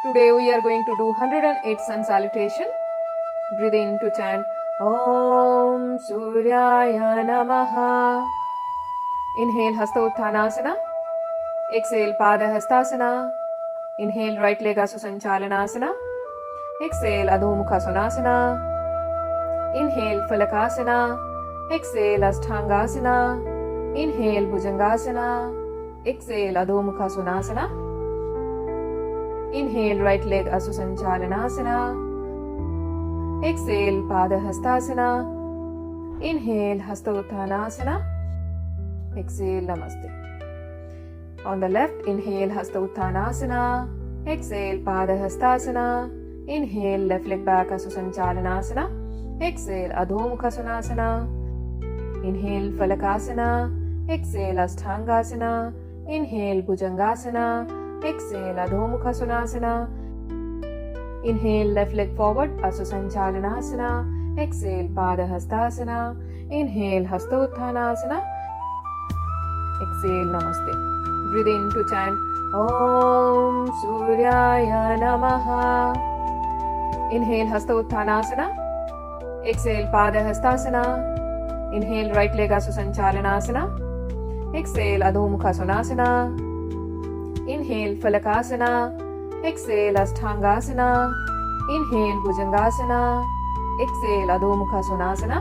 Today we are going to do 108 sun salutation. Breathe in to chant Om Suryaya Namaha. Inhale Hasta Uttanasana. Exhale Pada Hastasana. Inhale right leg Asusanchalanasana. Exhale Adho Mukha Sonasana. Inhale Falakasana. Exhale Asthangasana. Inhale Bhujangasana. Exhale Adho Mukha Sonasana. Inhale right leg Asusanchalanasana. Exhale Pada Hastasana. Inhale Hasta Uttanasana. Exhale Namaste. On the left, inhale Hasta Uttanasana. Exhale Pada Hastasana. Inhale left leg back Asusanchalanasana. Exhale Adho Mukha Sonasana. Inhale Falakasana. Exhale Asthangasana. Inhale Bhujangasana. Exhale Adho Mukha Sonasana. Inhale left leg forward Asusanchalanasana. Exhale Pada Hastasana. Inhale Hasta Uttanasana. Exhale Namaste. Breathe in to chant Om Suryaya Namaha. Inhale Hasta Uttanasana. Exhale Pada Hastasana. Inhale right leg Asusanchalanasana. Exhale Adho Mukha Sonasana. Inhale Falakasana. Exhale Asthangasana. Inhale Bhujangasana. Exhale Adho Mukha Sonasana.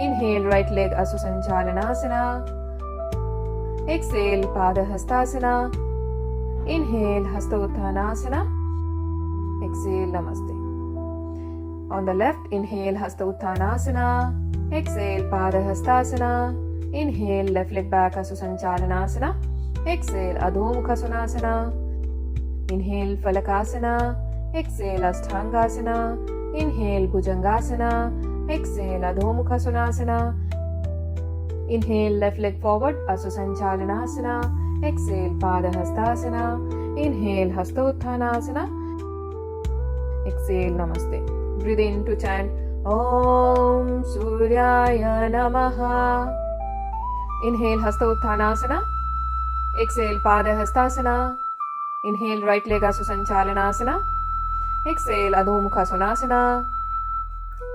Inhale right leg Asusanchalanasana. Exhale Pada Hastasana. Inhale Hasta Uttanasana. Exhale Namaste. On the left, inhale Hasta Uttanasana. Exhale Pada Hastasana. Inhale left leg back Asusanchalanasana. Exhale Adho Mukha Sonasana. Inhale Falakasana. Exhale Asthangasana. Inhale Bhujangasana. Exhale Adho Mukha Sonasana. Inhale left leg forward Asusanchalanasana. Exhale Pada Hastasana. Inhale Hasta Uttanasana. Exhale Namaste. Breathe in to chant Om Suryaya Namaha. Inhale Hasta Uttanasana. Exhale Pada Hastasana. Inhale right leg Asusanchalanasana. Exhale Adho Mukha Sonasana.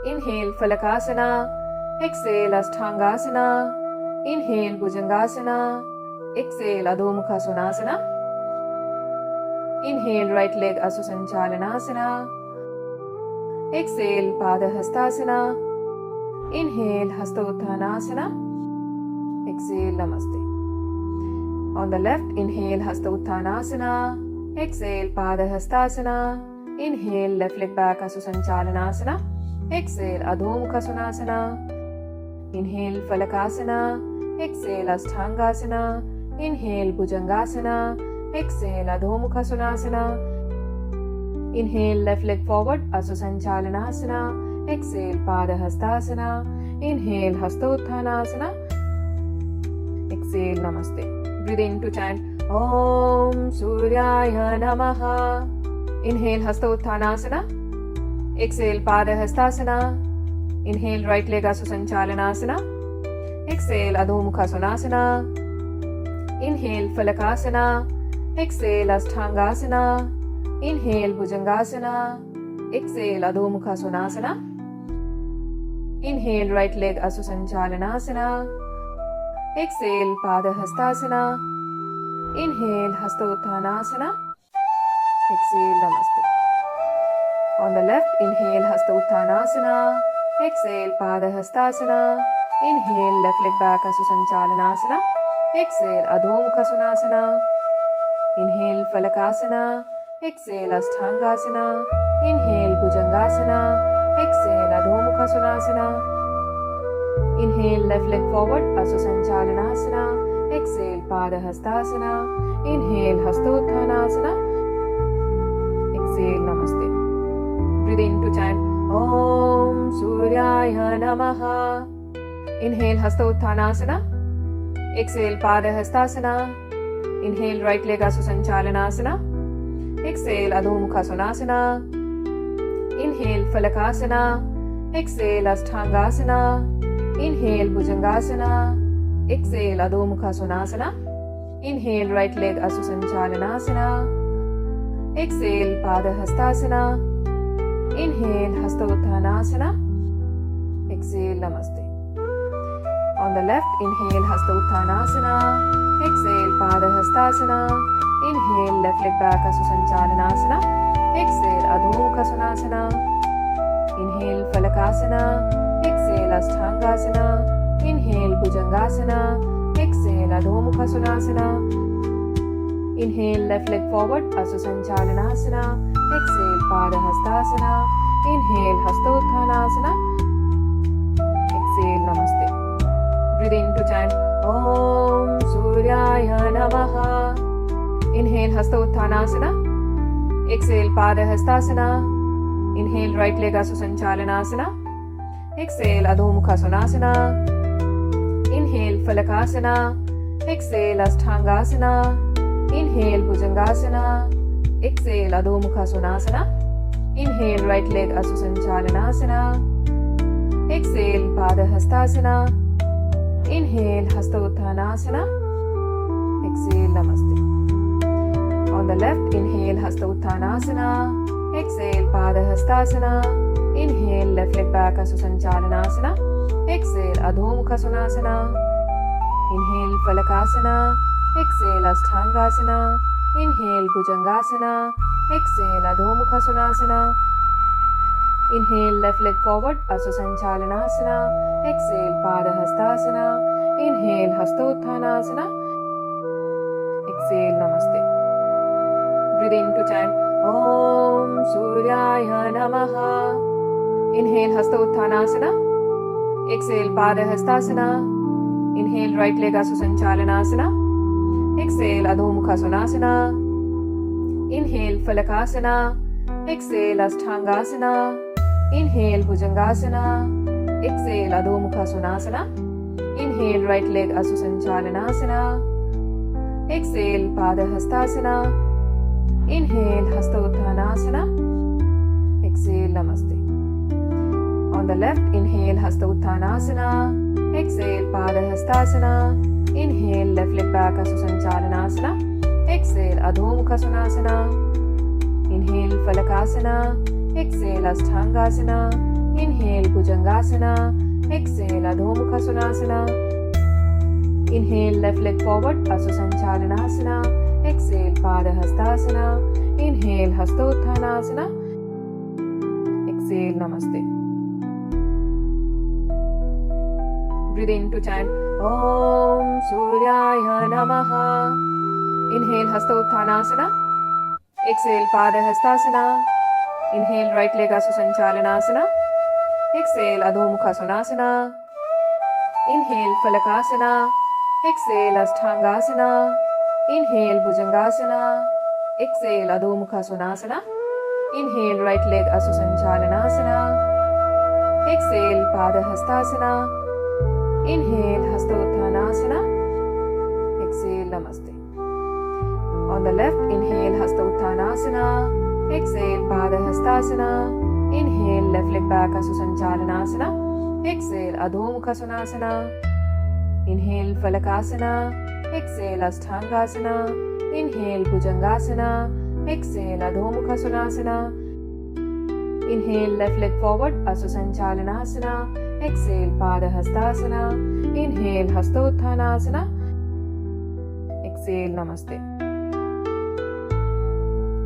Inhale Falakasana. Exhale Asthangasana. Inhale Bhujangasana. Exhale Adho Mukha Sonasana. Inhale right leg Asusanchalanasana. Exhale Pada Hastasana. Inhale Hasta Uttanasana. Exhale Namaste. On the left, inhale Hasta Uttanasana. Exhale Pada Hastasana. Inhale left leg back Asusanchalanasana. Exhale Adho Mukha Sonasana. Inhale Falakasana. Exhale Asthangasana. Inhale Bhujangasana. Exhale Adho Mukha Sonasana. Inhale left leg forward Asusanchalanasana. Exhale Pada Hastasana. Inhale Hasta Uttanasana. Exhale Namaste. Breathe in to chant Om Suryaya Namaha. Inhale Hasta Uttanasana. Exhale Pada Hastasana. Inhale right leg Asusanchalanasana. Exhale Adho Mukha Sonasana. Inhale Falakasana. Exhale Asthangasana. Inhale Bhujangasana. Exhale Adho Mukha Sonasana. Inhale right leg Asusanchalanasana. Exhale Pada Hastasana. Inhale Hasta Uttanasana. Exhale Namaste. On the left, inhale Hasta Uttanasana. Exhale Pada Hastasana. Inhale left leg back Asusanchalanasana. Exhale Adho Mukha Sonasana. Inhale Falakasana. Exhale Asthangasana. Inhale Bhujangasana. Exhale Adho Mukha Sonasana. Inhale left leg forward Asusanchalanasana. Exhale Pada Hastasana. Inhale Hasta Uttanasana. Exhale Namaste. Breathe in to chant Om Suryaya Namaha. Inhale Hasta Uttanasana. Exhale Pada Hastasana. Inhale right leg Asusanchalanasana. Exhale Adho Mukha Sonasana. Inhale Falakasana. Exhale Asthangasana. Inhale Bhujangasana. Exhale Adho Mukha Sonasana. Inhale right leg Asusanchalanasana. Exhale, Padahastasana. Inhale, Hastottanasana. Exhale, Namaste. On the left, inhale, Hastottanasana. Exhale, Padahastasana. Inhale, left leg back, Asusanchalanasana. Exhale, Adho Mukha Svanasana. Inhale, Falakasana. Exhale, Ashthangasana. Inhale, Bhujangasana. Exhale, Adho Mukha Svanasana. Inhale, left leg forward, Asusanchalanasana. Exhale, Padahastasana. Inhale, Hastottanasana. Exhale, Namaste. Breathe in to chant Om Suryaya Namaha. Inhale, Hastottanasana. Exhale, Padahastasana. Inhale, right leg Asusanchalanasana. Exhale, Adho Mukha Svanasana. Inhale, Falakasana. Exhale, Ashthangasana. Inhale, Bhujangasana. Exhale, Adho Mukha Svanasana. Inhale, right leg Asusanchalanasana. Exhale, Padahastasana. Inhale, Hastottanasana. Exhale, Namaste. On the left, inhale, Hastottanasana. Exhale, Padahastasana. Inhale, left leg back, Asusanchalanasana. Exhale, Adho Mukha Svanasana. Inhale, Falakasana. Exhale, Ashthangasana. Inhale, Bhujangasana. Exhale, Adho Mukha Svanasana. Inhale, left leg forward, Asusanchalanasana. Exhale, Padahastasana. Inhale, Hastottanasana. Exhale, Namaste. Breathe in to chant Om Suryaya Namaha. Inhale, Hastottanasana. Exhale, Padahastasana. Inhale, right leg Asusanchalanasana. Exhale, Adho Mukha Svanasana. Inhale, Falakasana. Exhale, Ashthangasana. Inhale, Bhujangasana. Exhale, Adho Mukha Svanasana. Inhale, right leg Asusanchalanasana. Exhale, Padahastasana. Inhale, Hastottanasana. Exhale, Namaste. On the left, inhale, Hastottanasana. Exhale, Padahastasana. Inhale, left leg back, Asusanchalanasana. Exhale, Adho Mukha Svanasana. Inhale, Falakasana. Exhale, Ashthangasana. Inhale, Bhujangasana. Exhale, Adho Mukha Svanasana. Inhale, left leg forward, Asusanchalanasana. Exhale, Padahastasana. Inhale, Hastottanasana. Exhale, Namaste. Breathe in to chant Om Suryaya Namaha. Inhale, Hastottanasana. Exhale, Padahastasana. Inhale, right leg Asusanchalanasana. Exhale, Adho Mukha Svanasana. Inhale, Falakasana. Exhale, Ashthangasana. Inhale, Bhujangasana. Exhale, Adho Mukha Svanasana. Inhale, right leg Asusanchalanasana. Exhale, Padahastasana. Inhale, Hastottanasana. Exhale, Namaste. On the left, inhale, Hastottanasana. Exhale, Padahastasana. Inhale, left leg back, Asusanchalanasana. Exhale, Adho Mukha Svanasana. Inhale, Falakasana. Exhale, Ashthangasana. Inhale, Bhujangasana. Exhale, Adho Mukha Svanasana. Inhale, left leg forward, Asusanchalanasana. Exhale, Padahastasana. Inhale, Hastottanasana. Exhale, Namaste.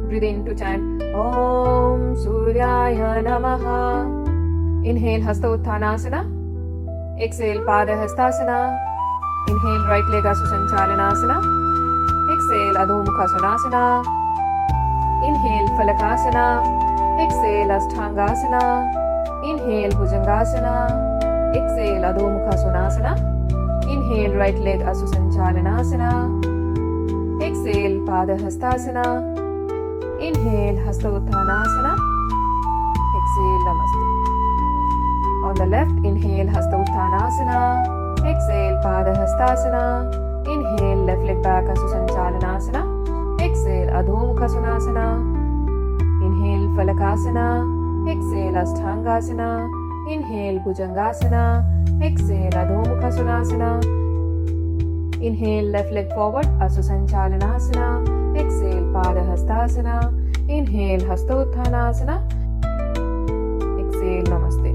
Breathe in to chant Om Suryaya Namaha. Inhale, Hastottanasana. Exhale, Padahastasana. Inhale, right leg Asusanchalanasana. Exhale, Adho Mukha Svanasana. Inhale, Falakasana. Exhale, Ashthangasana. Inhale, Bhujangasana. Exhale, Adho Mukha Svanasana. Inhale, right leg Asusanchalanasana. Exhale, Padahastasana. Inhale, Hastottanasana. Exhale, Namaste. On the left, inhale, Hastottanasana. Exhale, Padahastasana. Inhale, left leg back, Asusanchalanasana. Exhale, Adho Mukha Svanasana. Inhale, Falakasana. Exhale, Ashthangasana. Inhale, Bhujangasana. Exhale, Adho Mukha Svanasana. Inhale, left leg forward, Asusanchalanasana. Exhale, Padahastasana. Inhale, Hasta Uttanasana. Exhale, Namaste.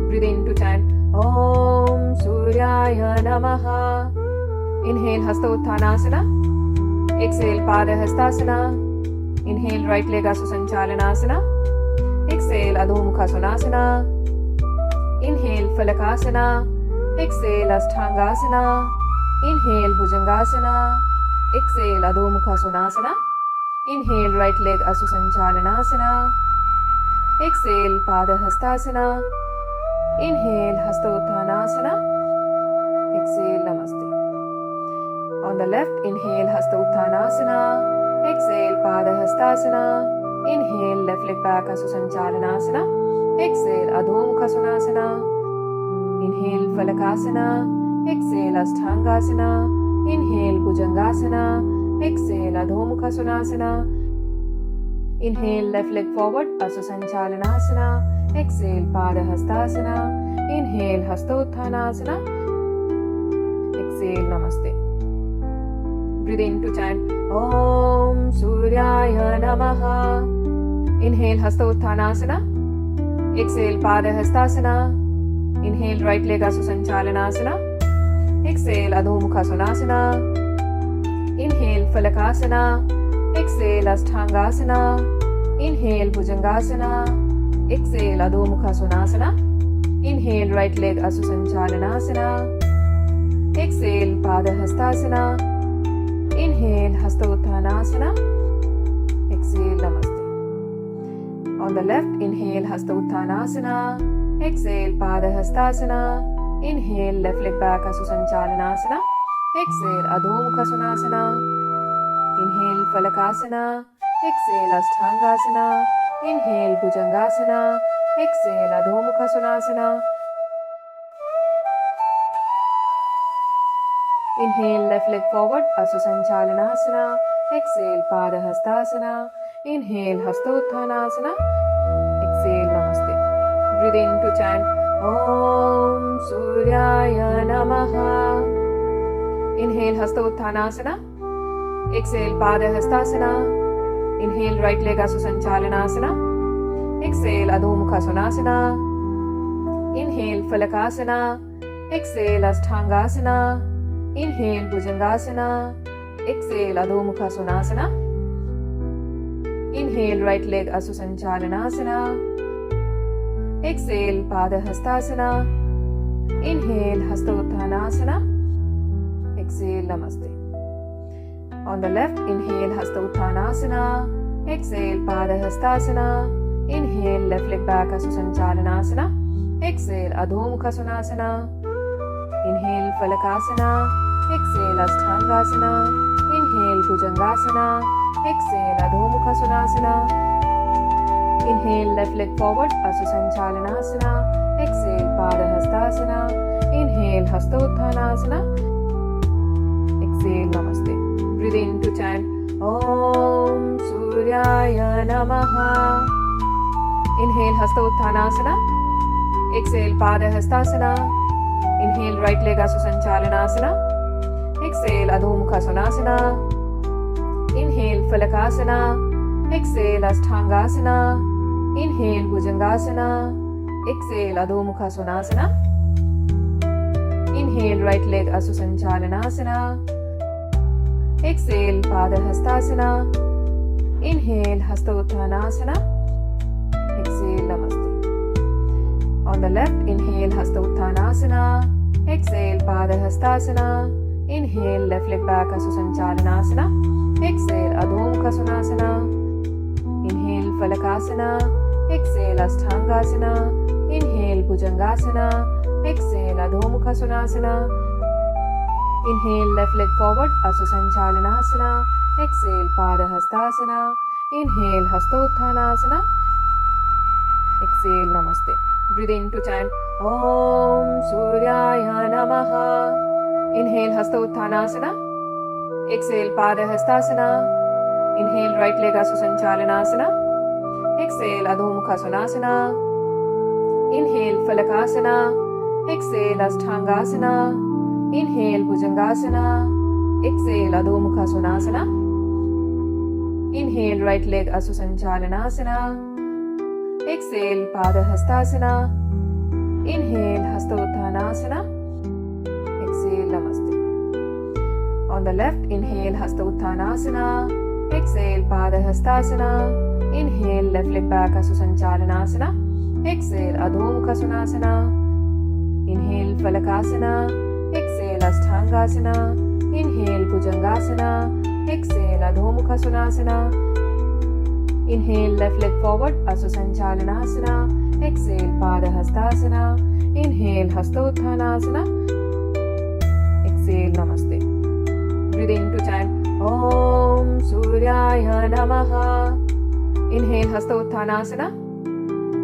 Breathe in to chant Om Suryaya Namaha. Inhale, Hasta Uttanasana. Exhale, Pada Hastasana. Inhale, right leg Asusanchalanasana. Exhale, Adho Mukha Sonasana. Inhale, Falakasana. Exhale, Asthangasana. Inhale, Bhujangasana. Exhale, Adho Mukha Sonasana. Inhale, right leg Asusanchalanasana. Exhale, Pada Hastasana. Inhale, Hasta Uttanasana. Exhale, Namaste. On the left, inhale, Hasta Uttanasana. Exhale, Pada Hastasana. Inhale, left leg back, Asusanchalanasana. Exhale, Adho Mukha Sonasana. Inhale, Falakasana. Exhale, Asthangasana. Inhale, Bhujangasana. Exhale, Adho Mukha Sonasana. Inhale, left leg forward, Asusanchalanasana. Exhale, Pada Hastasana. Inhale, Hasta Uttanasana. Exhale, Namaste. Breathe in to chant Om Suryaya Namaha. Inhale, Hasta Uttanasana. Exhale, Pada Hastasana. Inhale, right leg Asusanchalanasana. Exhale, Adho Mukha Sonasana. Inhale, Falakasana. Exhale, Asthangasana. Inhale, Bhujangasana. Exhale, Adho Mukha Sonasana. Inhale, right leg Asusanchalanasana. Exhale, Pada Hastasana. Inhale, Hasta Uttanasana. Exhale, Namaste. On the left, inhale, Hasta Uttanasana. Exhale, Pada Hastasana. Inhale, left leg back, Asusanchalanasana. Exhale, Adho Mukha Sonasana. Inhale, Falakasana. Exhale, Asthangasana. Inhale, Bhujangasana. Exhale, Adho Mukha Sonasana. Inhale, left leg forward, Asusanchalanasana. Exhale, Pada Hastasana. Inhale, Hasta Uttanasana. Exhale, Namaste. Breathe in to chant Om Suryaya Namaha. Inhale, Hasta Uttanasana. Exhale, Pada Hastasana. Inhale, right leg Asusanchalanasana. Exhale, Adho Mukha Sonasana. Inhale, Falakasana. Exhale, Asthangasana. Inhale, Bhujangasana. Exhale, Adho Mukha Sonasana. Inhale, right leg Asusanchalanasana. Exhale, Pada Hastasana. Inhale, Hasta Uttanasana. Exhale, Namaste. On the left, inhale, Hasta Uttanasana. Exhale, Pada Hastasana. Inhale, left leg back, Asusanchalanasana. Exhale, Adho Mukha Sonasana. Inhale, Falakasana. Exhale, Asthangasana. Inhale, Bhujangasana. Exhale, Adho Mukha Sonasana. Inhale, left leg forward, Asusanchalanasana. Exhale, Pada Hastasana. Inhale, Hasta Uttanasana. Exhale, Namaste. Breathe in to chant Om Suryaya Namaha. Inhale, Hasta Uttanasana. Exhale, Pada Hastasana. Inhale, right leg Asusanchalanasana. Exhale, Adho Mukha Sonasana. Inhale, Falakasana. Exhale, Asthangasana. Inhale, Bhujangasana. Exhale, Adho Mukha Sonasana. Inhale, right leg Asusanchalanasana. Exhale, Pada Hastasana. Inhale, Hasta Uttanasana. Exhale, Namaste. On the left, inhale, Hasta Uttanasana. Exhale, Pada Hastasana. Inhale, left leg back, Asusanchalanasana. Exhale, Adho Mukha Sonasana. Inhale, Falakasana. Exhale, Asthangasana. Inhale, Bhujangasana. Exhale, Adho Mukha Sonasana. Inhale, left leg forward, Asusanchalanasana. Exhale, Pada Hastasana. Inhale, Hasta Uttanasana. Exhale, Namaste. Breathe in to chant Om Suryaya Namaha. Inhale, Hasta Uttanasana. Exhale, Pada Hastasana. Inhale, right leg Asusanchalanasana. Exhale, Adho Mukha Sonasana. Inhale, Falakasana. Exhale, Asthangasana. Inhale, Bhujangasana. Exhale, Adho Mukha Sonasana. Inhale. Inhale, right leg Asusanchalanasana. Exhale, Padahastasana. Inhale, Hastottanasana. Exhale, Namaste. On the left, inhale, Hastottanasana. Exhale, Padahastasana. Inhale, left leg back, Asusanchalanasana. Exhale, Adho Mukha Svanasana. Inhale, Falakasana. Exhale, Ashthangasana. Inhale, Bhujangasana. Exhale, Adho Mukha Svanasana. Inhale, left leg forward, Asusanchalanasana. Exhale, Padahastasana. Inhale, Hastottanasana. Exhale, Namaste. Breathe in to chant Om Suryaya Namaha. Inhale, Hastottanasana.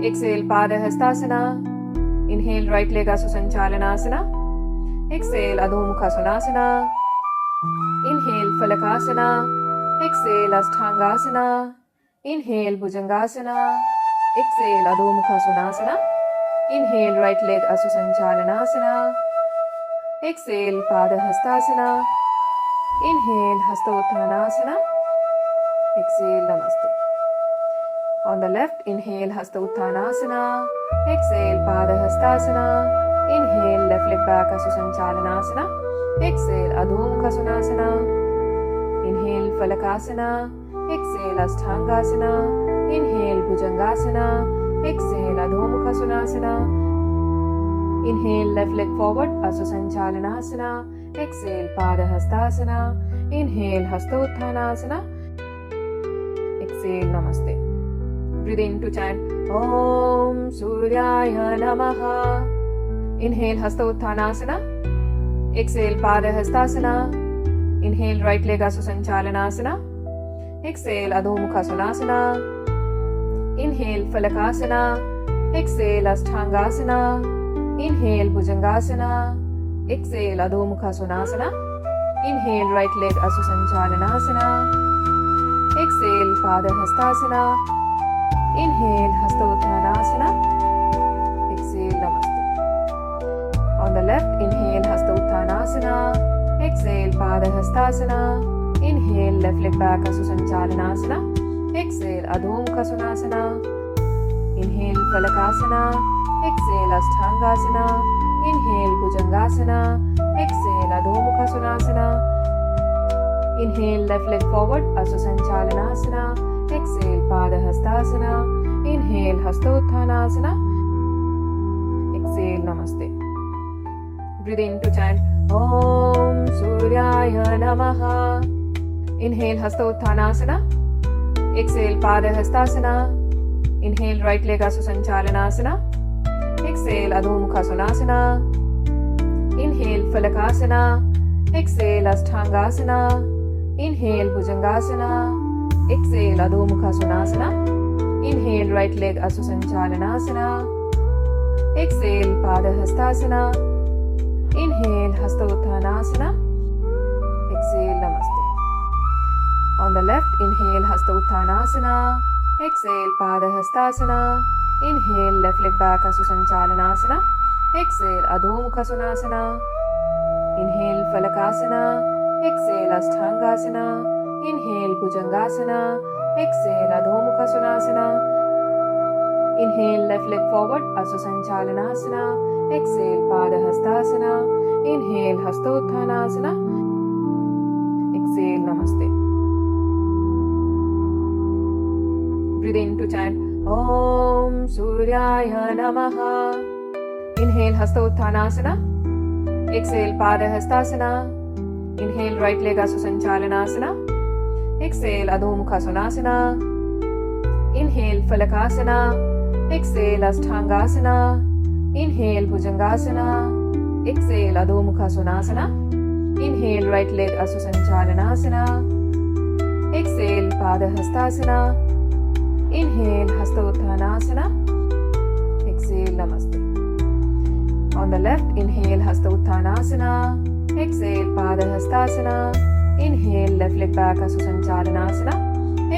Exhale, Padahastasana. Inhale, right leg Asusanchalanasana. Exhale, Adho Mukha Svanasana. Inhale, Falakasana. Exhale, Ashthangasana. Inhale, Bhujangasana. Exhale, Adho Mukha Svanasana. Inhale, right leg Asusanchalanasana. Exhale, Padahastasana. Inhale, Hastottanasana. Exhale, Namaste. On the left, inhale, Hastottanasana. Exhale, Padahastasana. Inhale, left leg back, Asusanchalanasana. Exhale, Adho Mukha Svanasana. Inhale, Falakasana. Exhale, Ashthangasana. Inhale, Bhujangasana. Exhale, Adho Mukha Svanasana. Inhale, left leg forward, Asusanchalanasana. Exhale, Padahastasana. Inhale, Hastottanasana. Exhale, Namaste. Breathe in to chant Om Suryaya Namaha. Inhale, Hastottanasana. Exhale, Padahastasana. Inhale, right leg Asusanchalanasana. Exhale, Adho Mukha Svanasana. Inhale, Falakasana. Exhale, Ashthangasana. Inhale, Bhujangasana. Exhale, Adho Mukha Svanasana. Inhale, right leg Asusanchalanasana. Exhale, Padahastasana. Inhale, Hastottanasana. Exhale, Namaste. On the left, inhale, Hastottanasana. Exhale, Padahastasana. Inhale, left leg back, Asusanchalanasana. Exhale, Adho Mukha Svanasana. Inhale, Falakasana. Exhale, Ashthangasana. Inhale, Bhujangasana. Exhale, Adho Mukha Svanasana. Inhale, left leg forward, Asusanchalanasana. Exhale, Padahastasana. Inhale, Hastottanasana. Exhale, Namaste. Breathe in to chant Om Suryaya Namaha. Inhale, Hastottanasana. Exhale, Padahastasana. Inhale, right leg Asusanchalanasana. Exhale, Adho Mukha Svanasana. Inhale, Falakasana. Exhale, Ashthangasana. Inhale, Bhujangasana. Exhale, Adho Mukha Svanasana. Inhale, right leg Asusanchalanasana. Exhale, Padahastasana. Inhale, Hastottanasana. Exhale, Namaste. On the left, inhale, Hastottanasana. Exhale, Padahastasana. Inhale, left leg back, Asusanchalanasana. Exhale, Adho Mukha Svanasana. Inhale, Falakasana. Exhale, Ashthangasana. Inhale, Bhujangasana. Exhale, Adho Mukha Svanasana. Inhale, left leg forward, Asusanchalanasana. Exhale, Padahastasana. Inhale, Hastottanasana. Exhale, Namaste. Breathe in to chant Om Suryaya Namaha. Inhale, Hastottanasana. Exhale, Padahastasana. Inhale, right leg Asusanchalanasana. Exhale, Adho Mukha Svanasana. Inhale, Falakasana. Exhale, Ashthangasana. Inhale, Bhujangasana. Exhale, Adho Mukha Svanasana. Inhale, right leg Asusanchalanasana. Exhale, Padahastasana. Inhale, Hastottanasana. Exhale, Namaste. On the left, inhale, Hastottanasana. Exhale, Padahastasana. Inhale, left leg back, Asusanchalanasana.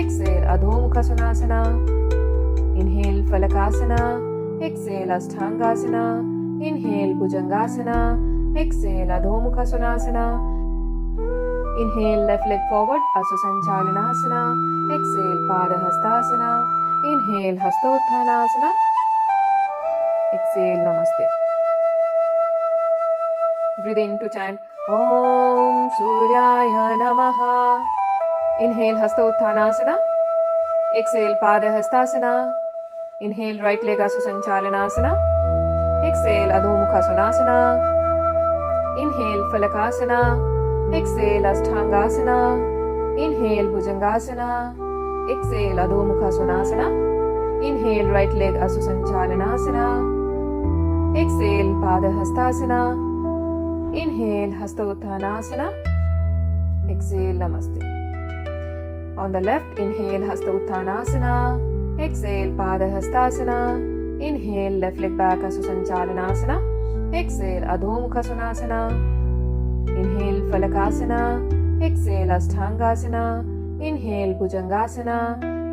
Exhale, Adho Mukha Svanasana. Inhale, Falakasana. Exhale, Ashthangasana. Inhale, Bhujangasana. Exhale, Adho Mukha Svanasana. Inhale, left leg forward, Asana Sanchalanasana. Exhale, Pada Hastasana. Inhale, Hastottanasana. Exhale, Namaste. Breathe in to chant Om Suryaya Namaha. Inhale, Hastottanasana. Exhale, Pada Hastasana. Inhale, right leg Asana Sanchalanasana. Exhale, Adho Mukha Sonasana. Inhale, Falakasana. Exhale, Ashthangasana. Inhale, Bhujangasana. Exhale, Adho Mukha Sonasana. Inhale, right leg Asusanchalanasana. Exhale, Pada Hastasana. Inhale, Hastottanasana. Exhale, Namaste. On the left, inhale, Hastottanasana. Exhale, Pada Hastasana. Inhale, left leg back, Asusanchalanasana. Exhale, Adho Mukha Sonasana. Inhale, Falakasana. Exhale, Ashthangasana. Inhale, Bhujangasana.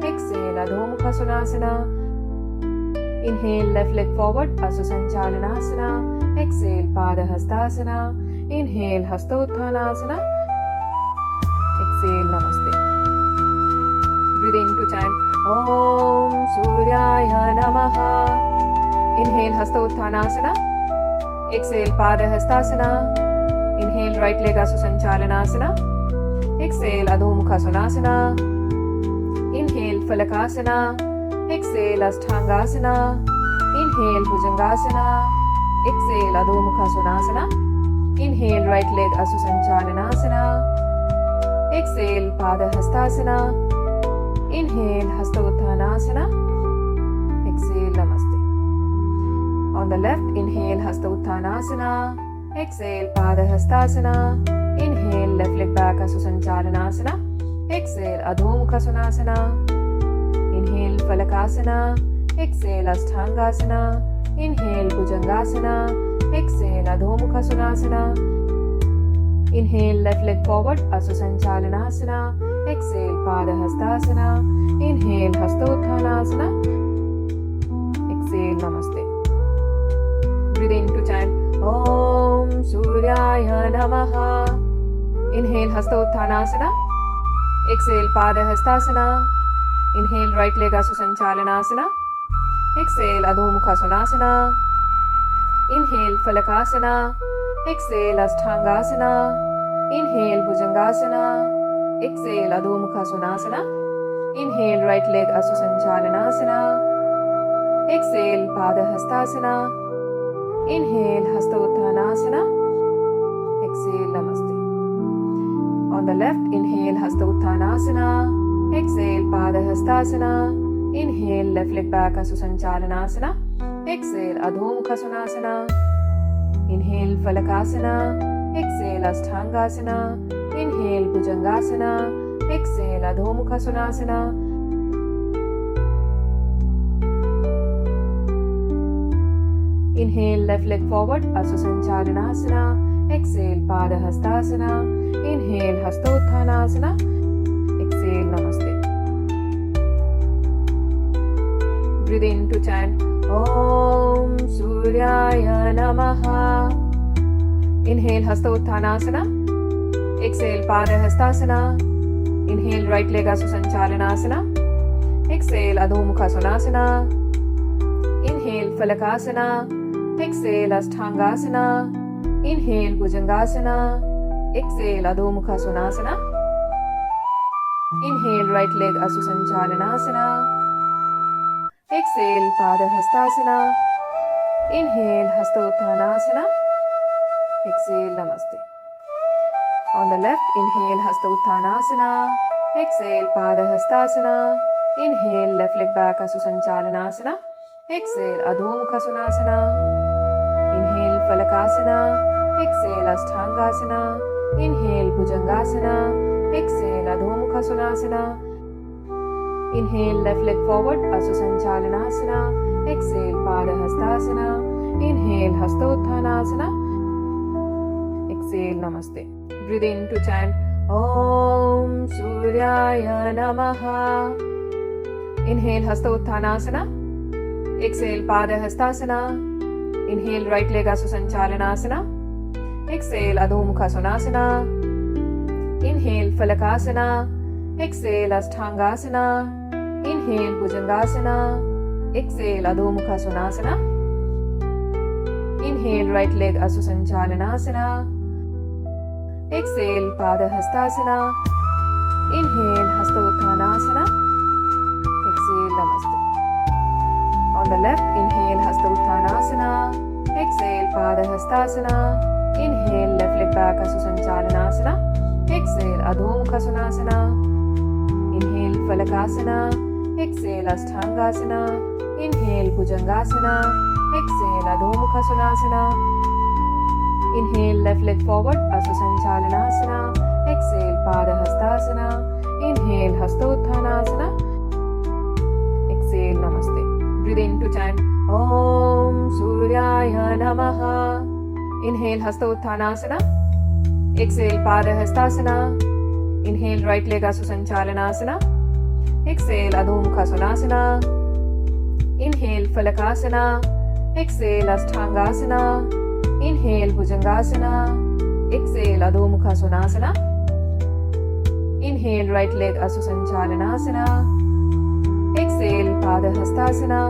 Exhale, Adho Mukha Sonasana. Inhale, left leg forward, Asusanchalanasana. Exhale, Pada Hastasana. Inhale, Hastottanasana. Exhale, Namaste. Breathe in to chant Om Suryaya Namaha. Inhale, Hastottanasana. Exhale, Pada Hastasana. Inhale, right leg Asusanchalanasana. Exhale, Adho Mukha Sonasana. Inhale, Falakasana. Exhale, Ashthangasana. Inhale, Bhujangasana. Exhale, Adho Mukha Sonasana. Inhale, right leg Asusanchalanasana. Exhale, Pada Hastasana. Inhale, Hastottanasana. Exhale, Namaste. On the left, inhale, Hastottanasana. Exhale, Pada Hastasana. Inhale, left leg back, Asusanchalanasana. Exhale, Adho Mukha Sonasana. Inhale, Falakasana. Exhale, Ashthangasana. Inhale, Bhujangasana. Exhale, Adho Mukha Sonasana. Inhale, left leg forward, Asusanchalanasana. Exhale, Pada Hastasana. Inhale, Hastottanasana. Exhale, Namaste. Breathe in to chant Om Suryaya Namaha. Inhale, Hastottanasana. Exhale, Pada Hastasana. Inhale, right leg Asusanchalanasana. Exhale, Adho Mukha Sonasana. Inhale, Falakasana. Exhale, Ashthangasana. Inhale, Bhujangasana. Exhale, Adho Mukha Sonasana. Inhale, right leg Asusanchalanasana. Exhale, Pada Hastasana. Inhale, Hastottanasana. Exhale, Namaste. On the left, inhale, Hastottanasana. Exhale, Pada Hastasana. Inhale, left leg back, Asusanchalanasana. Exhale, Adho Mukha Sonasana. Inhale, Falakasana. Exhale, Ashthangasana. Inhale, Bhujangasana. Exhale, Adho Mukha Sonasana. Inhale, left leg forward, Asusanchalanasana. Exhale, Pada Hastasana. Inhale, Hastottanasana. Exhale, Namaste. Breathe in to chant Om Suryaya Namaha. Inhale, Hastottanasana. Exhale, Pada Hastasana. Inhale, right leg Asusanchalanasana. Exhale, Adho Mukha Sonasana. Inhale, Falakasana. Exhale, Ashthangasana. Inhale, Bhujangasana. Exhale, Adho Mukha Sonasana. Inhale, right leg Asusanchalanasana. Exhale, Pada Hastasana. Inhale, Hastottanasana. Exhale, Namaste. On the left, inhale, Hastottanasana. Exhale, Pada Hastasana. Inhale, left leg back, Asusanchalanasana. Exhale, Adho Mukha Sonasana. Inhale, Falakasana. Exhale, Ashthangasana. Inhale, Bhujangasana. Exhale, Adho Mukha Sonasana. Inhale, left leg forward, Asusanchalanasana. Exhale, Pada Hastasana. Inhale, Hastottanasana. Exhale, Namaste. Breathe in to chant Om Suryaya Namaha. Inhale, Hastottanasana. Exhale, Pada Hastasana. Inhale, right leg Asusanchalanasana. Exhale, Adho Mukha Sonasana. Inhale, Falakasana. Exhale, Ashthangasana. Inhale, Bhujangasana. Exhale, Adho Mukha Svanasana. Inhale, right leg Asusanchalanasana. Exhale, Pada Hastasana. Inhale, Hasta Uttanasana. Exhale, Namaste. On the left, inhale, Hasta Uttanasana. Exhale, Pada Hastasana. Inhale, left leg back Asusanchalanasana. Exhale, Adho Mukha Svanasana. Inhale, Falakasana. Exhale, Ashthangasana. Inhale, Bhujangasana. Exhale, Adho Mukha Svanasana. Inhale, left leg forward, Asusanchalanasana. Exhale, Pada Hastasana. Inhale, Hasta Uttanasana. Exhale, Namaste. Breathe in to chant Om Suryaya Namaha. Inhale, Hasta Uttanasana. Exhale, Pada Hastasana. Inhale, right leg Asusanchalanasana. Exhale, Adho Mukha Svanasana. Inhale, Falakasana. Exhale, Ashthangasana. Inhale, Bhujangasana. Exhale, Adho Mukha Svanasana. Inhale, right leg Asusanchalanasana. Exhale, Pada Hastasana.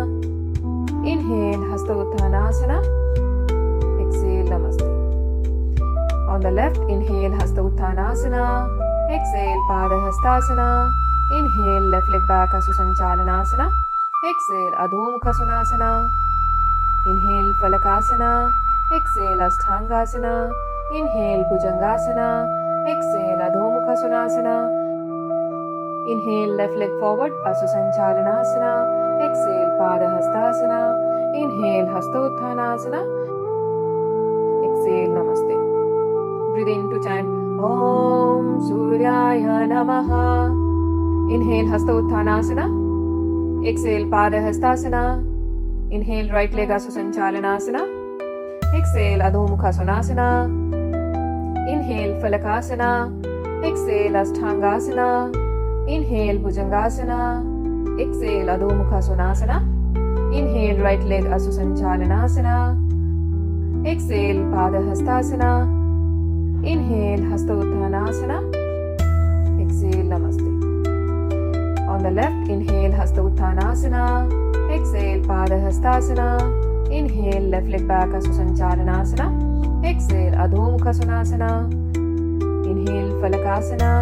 Inhale, Hasta Uttanasana. Exhale, Namaste. On the left, inhale, Hasta Uttanasana. Exhale, Pada Hastasana. Inhale, left leg back Asusanchalanasana. Exhale, Adho Mukha Svanasana. Inhale, Falakasana. Exhale, Ashthangasana. Inhale, Bhujangasana. Exhale, Adho Mukha Svanasana. Inhale, left leg forward, Asusanchalanasana. Exhale, Pada Hastasana. Inhale, Hasta Uttanasana. Exhale, Namaste. Breathe in to chant Om Suryaya Namaha. Inhale, Hasta Uttanasana. Exhale, Pada Hastasana. Inhale, right leg Asusanchalanasana. Exhale, Adho Mukha Svanasana. Inhale, Falakasana. Exhale, Ashthangasana. Inhale, Bhujangasana. Exhale, Adho Mukha Svanasana. Inhale, right leg Asusanchalanasana. Exhale, Pada Hastasana. Inhale, Hasta Uttanasana. Exhale, Namaste. On the left, inhale, Hasta Uttanasana. Exhale, Pada Hastasana. Inhale, left leg back Asusanchalanasana. Exhale, Adho Mukha Svanasana. Inhale, Falakasana.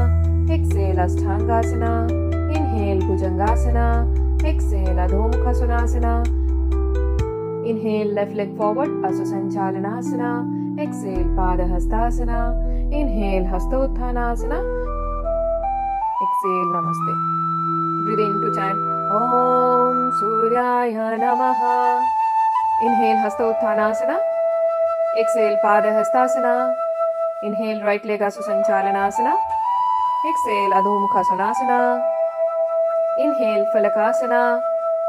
Exhale, Ashthangasana. Inhale, Bhujangasana. Exhale, Adho Mukha Svanasana. Inhale, left leg forward, Asusanchalanasana. Exhale, Pada Hastasana. Inhale, Hasta Uttanasana. Exhale, Namaste. Breathe in to chant Om Suryaya Namaha. Inhale, Hasta Uttanasana. Exhale, Pada Hastasana. Inhale, right leg Asusanchalanasana. Exhale, Adho Mukha Svanasana. Inhale, Falakasana.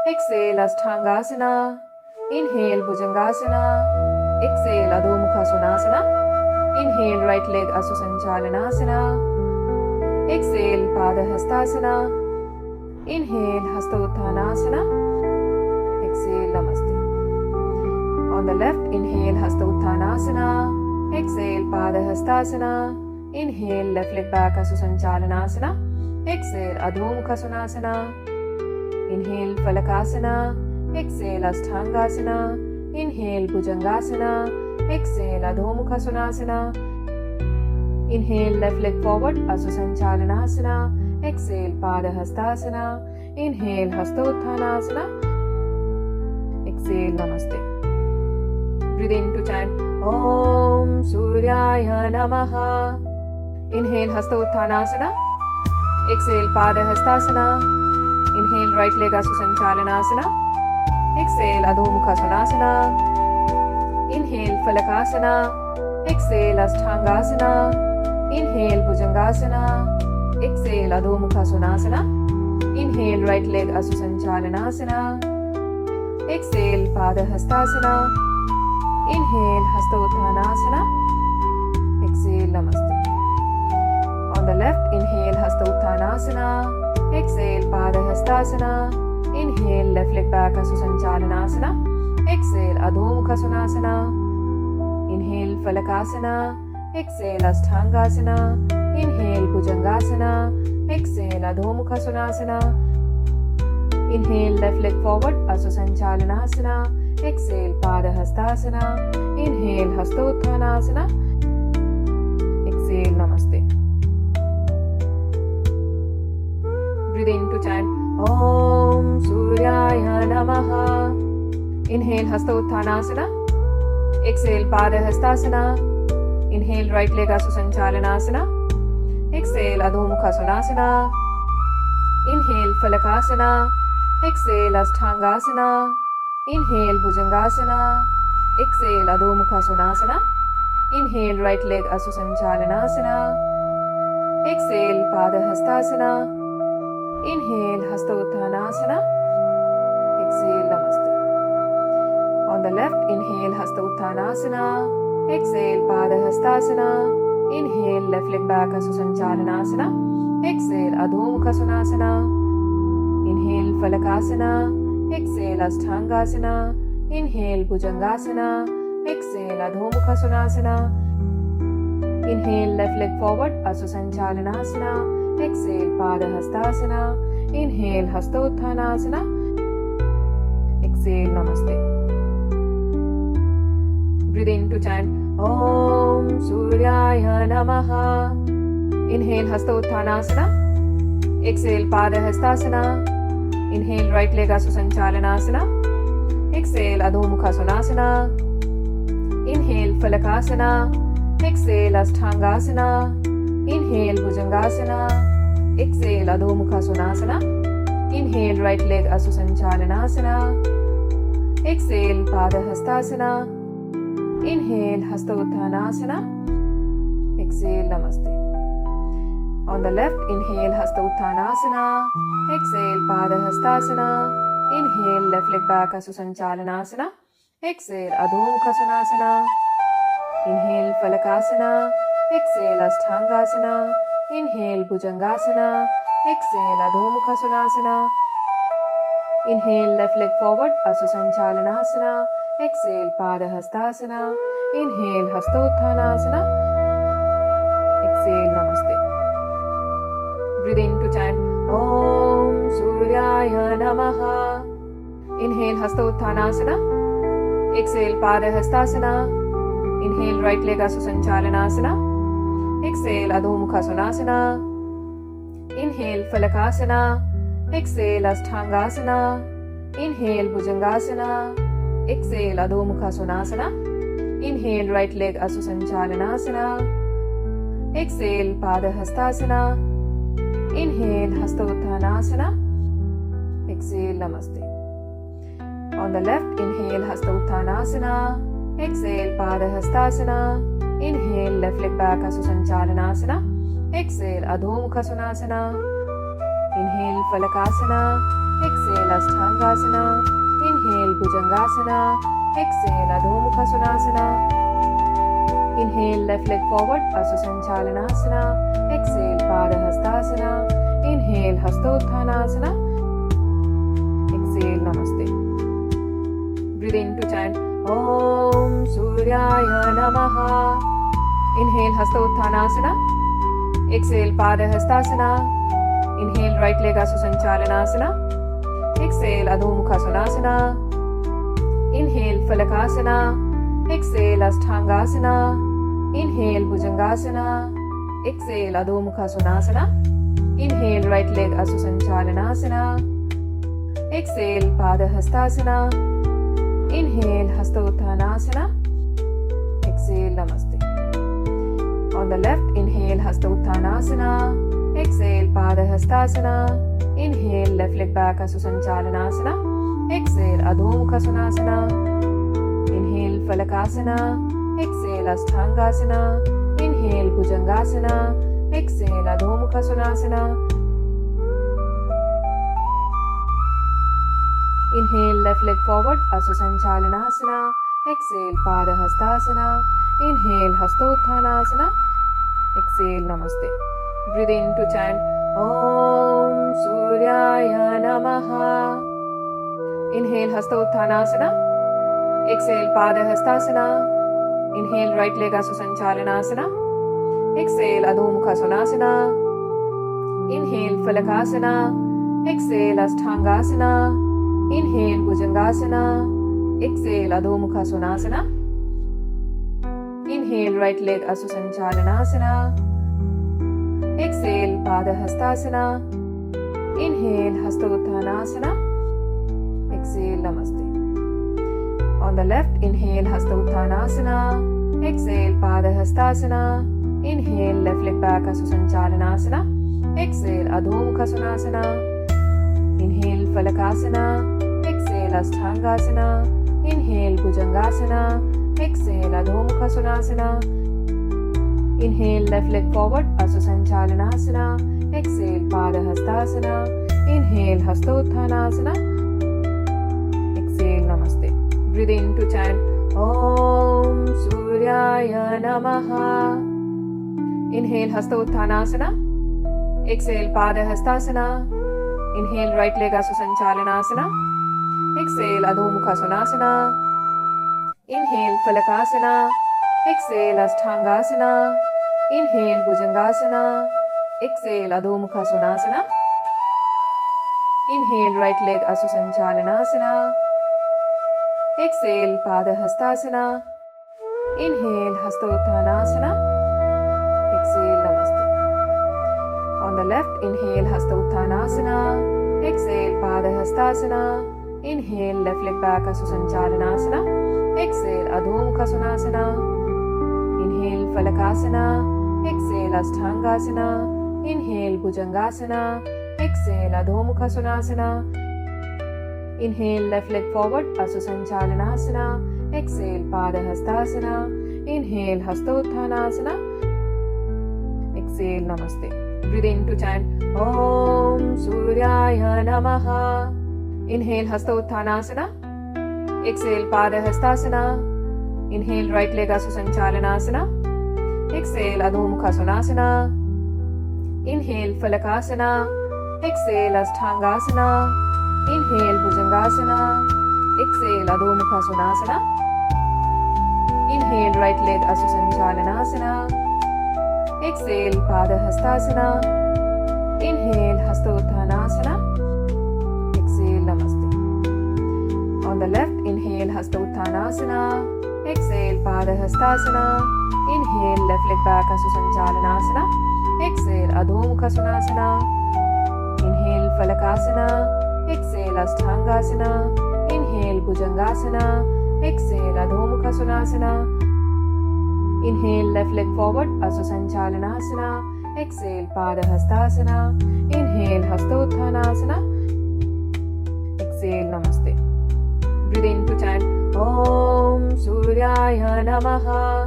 Exhale, Ashthangasana. Inhale, Bhujangasana. Exhale, Adho Mukha Svanasana. Inhale, right leg Asusanchalanasana. Exhale, Pada Hastasana. Inhale, Hasta Uttanasana. Exhale, Namaste. On the left, inhale, Hasta Uttanasana. Exhale, Pada Hastasana. Inhale, left leg back Asusanchalanasana. Exhale, Adho Mukha Svanasana. Inhale, Falakasana. Exhale, Ashthangasana. Inhale, Bhujangasana. Exhale, Adho Mukha Svanasana. Inhale, left leg forward, Asusanchalanasana. Exhale, Pada Hastasana. Inhale, Hasta Uttanasana. Exhale, Namaste. Breathe in to chant Om Suryaya Namaha. Inhale, Hasta Uttanasana. Exhale, Pada Hastasana. Inhale, right leg Asusanchalanasana. Exhale, Adho Mukha Svanasana. Inhale, Falakasana. Exhale, Ashthangasana. Inhale, Bhujangasana. Exhale, Adho Mukha Svanasana. Inhale, right leg Asusanchalanasana. Exhale, Pada Hastasana. Inhale, Hasta Uttanasana. Exhale, Namaste. On the left, inhale, Hasta Uttanasana. Exhale, Pada Hastasana. Inhale, left leg back Asusanchalanasana. Exhale, Adho Mukha Svanasana. Inhale, Falakasana. Exhale, Ashthangasana. Inhale Bhujangasana. Exhale Adho Mukha Svanasana. Inhale left leg forward, Aswasanchalanasana. Exhale Padahastasana. Inhale Hastottanasana. Exhale Namaste. Breathe in to chant Om Suryaya Namaha. Inhale Hastottanasana. Exhale Padahastasana. Inhale right leg Aswasanchalanasana. Exhale Adho Mukha Svanasana. Inhale Falakasana. Exhale Ashthangasana. Inhale Bhujangasana. Exhale Adho Mukha Svanasana. Inhale right leg Aswasanchalanasana. Exhale Padahastasana. Inhale Hastottanasana. Exhale Namaste. On the left, inhale Hastottanasana. Exhale Padahastasana. Inhale left leg back Aswasanchalanasana. Exhale Adho Mukha Svanasana. Inhale Falakasana. Exhale Ashthangasana. Inhale Bhujangasana. Exhale Adho Mukha Svanasana. Inhale left leg forward Aswasanchalanasana. Exhale Padahastasana. Inhale Hastottanasana. Exhale Namaste. Breathe in to chant Om Suryaya Namaha. Inhale Hastottanasana. Exhale Padahastasana. Inhale right leg Aswasanchalanasana. Exhale Adho Mukha Svanasana. Inhale Falakasana. Exhale Ashthangasana. Inhale Bhujangasana. Exhale Adho Mukha Svanasana. Inhale right leg Aswasanchalanasana. Exhale Padahastasana. Inhale Hastottanasana. Exhale Namaste. On the left, inhale Hastottanasana. Exhale Padahastasana. Inhale left leg back Aswasanchalanasana. Exhale Adho Mukha Svanasana. Inhale Falakasana. Exhale Ashthangasana. Inhale Bhujangasana. Exhale Adho Mukha Svanasana. Inhale left leg forward Aswasanchalanasana. Exhale Padahastasana. Inhale Hastottanasana. Exhale Namaste. Breathe in to chant Om Suryaya Namaha. Inhale Hastottanasana. Exhale Padahastasana. Inhale right leg Aswasanchalanasana. Exhale Adho Mukha Svanasana. Inhale Falakasana. Exhale Ashthangasana. Inhale Bhujangasana. Exhale Adho Mukha Svanasana. Inhale right leg Aswasanchalanasana. Exhale Padahastasana. Inhale Hastottanasana. Exhale Namaste. On the left, inhale Hastottanasana. Exhale Padahastasana. Inhale left leg back Aswasanchalanasana. Exhale Adho Mukha Svanasana. Inhale Falakasana. Exhale Ashthangasana. Inhale Bhujangasana. Exhale Adho Mukha Svanasana. Inhale left leg forward Aswasanchalanasana. Exhale Padahastasana. Inhale Hastottanasana. Exhale Namaste. Breathe in to chant Om Suryaya Namaha. Inhale Hastottanasana. Exhale Padahastasana. Inhale right leg Aswasanchalanasana. Exhale Adho Mukha Svanasana. Inhale Falakasana. Exhale Ashthangasana. Inhale Bhujangasana. Exhale Adho Mukha Svanasana. Inhale right leg Aswasanchalanasana. Exhale Padahastasana. Inhale Hastottanasana. Exhale Namaste. On the left, inhale Hastottanasana. Exhale Padahastasana. Inhale left leg back Aswasanchalanasana. Exhale Adho Mukha Svanasana. Inhale Falakasana. Exhale Ashthangasana. Inhale Bhujangasana. Exhale Adho Mukha Svanasana. Inhale left leg forward Aswasanchalanasana. Exhale Padahastasana. Inhale Hastottanasana. Exhale Namaste. Breathe in to chant Om Suryaya Namaha. Inhale Hastottanasana. Exhale Padahastasana. Inhale right leg Aswasanchalanasana. Exhale, Adho Mukha Svanasana. Inhale, Falakasana. Exhale, Ashthangasana. Inhale, Bhujangasana. Exhale, Adho Mukha Svanasana. Inhale, right leg Asusanchalanasana. Exhale, Pada Hastasana. Inhale, Hastottanasana. Exhale, Namaste. On the left, inhale, Hastottanasana. Exhale, Pada Hastasana. Inhale, left leg back Asusanchalanasana. Exhale, Adho Mukha Svanasana. Inhale, Falakasana. Exhale, Ashthangasana. Inhale, Bhujangasana. Exhale, Adho Mukha Svanasana. Inhale, left leg forward, Asusanchalanasana. Exhale, Pada Hastasana. Inhale, Hastottanasana. Exhale, Namaste. Breathe in to chant Om Suryaya Namaha. Inhale, Hastottanasana. Exhale, Pada Hastasana. Inhale, right leg Asusanchalanasana. Exhale, Adho Mukha Svanasana. Inhale, Falakasana. Exhale, Ashthangasana. Inhale, Bhujangasana. Exhale, Adho Mukha Svanasana. Inhale, right leg Asusanchalanasana. Exhale, Pada Hastasana. Inhale, Hastottanasana. Exhale, Namaste. On the left, inhale, Hastottanasana. Exhale, Pada Hastasana. Inhale, left leg back Asusanchalanasana. Exhale, Adho Mukha Svanasana. Inhale, Falakasana. Exhale, Ashthangasana. Inhale, Bhujangasana. Exhale, Adho Mukha Svanasana. Inhale, left leg forward, Asusanchalanasana. Exhale, Pada Hastasana. Inhale, Hastottanasana. Exhale, Namaste. Breathe in to chant Om Suryaya Namaha. Inhale, Hastottanasana. Exhale, Pada Hastasana. Inhale, right leg Asusanchalanasana. Exhale, Adho Mukha Svanasana. Inhale, Falakasana. Exhale, Ashthangasana. Inhale, Bhujangasana. Exhale, Adho Mukha Svanasana. Inhale, right leg Asusanchalanasana. Exhale, Pada Hastasana. Inhale, Hastottanasana. Exhale, Namaste. On the left, inhale, Hastottanasana. Exhale, Pada Hastasana. Inhale, left leg back Asusanchalanasana. Exhale, Adho Mukha Svanasana. Inhale, Falakasana. Exhale, Ashthangasana. Inhale, Bhujangasana. Exhale, Adho Mukha Svanasana. Inhale, left leg forward, Asusanchalanasana. Exhale, Pada Hastasana. Inhale, Hastottanasana. Exhale, Namaste. Breathe in to chant Om Suryaya Namaha.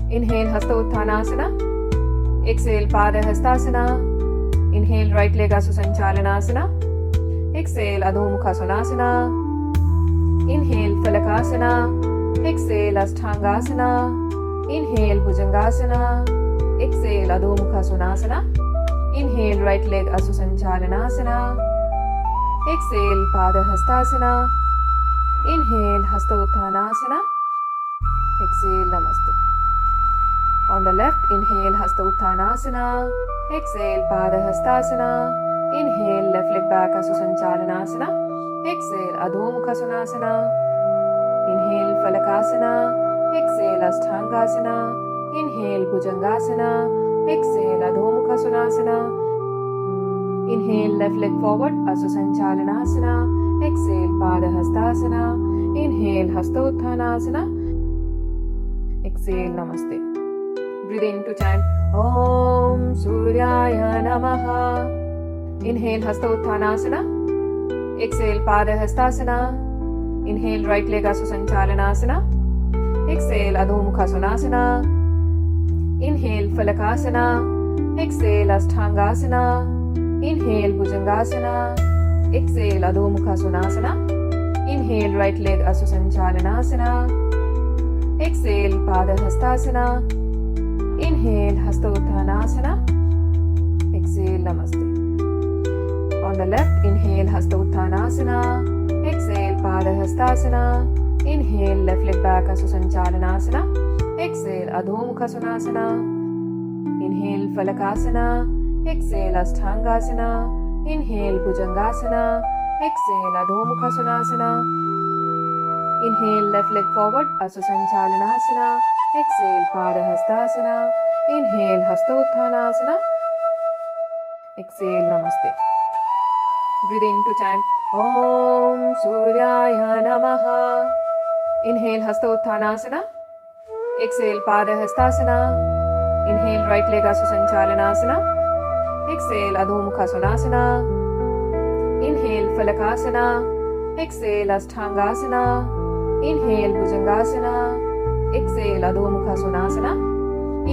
Inhale, Hastottanasana. Exhale, Pada Hastasana. Inhale, right leg Asusanchalanasana. Exhale, Adho Mukha Svanasana. Inhale, Falakasana. Exhale, Ashthangasana. Inhale, Bhujangasana. Exhale, Adho Mukha Svanasana. Inhale, right leg Asusanchalanasana. Exhale, Pada Hastasana. Inhale, Hastottanasana. Exhale, Namaste. On the left, inhale, Hastottanasana. Exhale, Pada Hastasana. Inhale, left leg back Asusanchalanasana. Exhale, Adho Mukha Svanasana. Inhale, Falakasana. Exhale, Ashthangasana. Inhale, Bhujangasana. Exhale, Adho Mukha Svanasana. Inhale, left leg forward, Asusanchalanasana. Exhale, Pada Hastasana. Inhale, Hastottanasana. Exhale, Namaste. Breathe in to chant Om Suryaya Namaha. Inhale, Hastottanasana. Exhale, Pada Hastasana. Inhale, right leg Asusanchalanasana. Exhale, Adho Mukha Svanasana. Inhale, Falakasana. Exhale, Ashthangasana. Inhale, Bhujangasana. Exhale, Adho Mukha Svanasana. Inhale, right leg Asusanchalanasana. Exhale, Pada Hastasana. Inhale, Hastottanasana. Exhale, Namaste. On the left, inhale, Hastottanasana. Exhale, Pada Hastasana. Inhale, left leg back Asusanchalanasana. Exhale, Adho Mukha Svanasana. Inhale Falakasana. Exhale Ashtangasana. Inhale Bhujangasana. Exhale Adho Mukha Svanasana. Inhale left leg forward, Asusanchalanasana. Exhale Padahastasana. Inhale Hastottanasana. Exhale Namaste. Breathe in to chant Om Suryaya Namaha. Inhale Hastottanasana. Exhale Padahastasana. Inhale right leg Asusanchalanasana. Exhale Adho Mukha Svanasana. Inhale Falakasana. Exhale Ashtangasana. Inhale Bhujangasana. Exhale Adho Mukha Svanasana.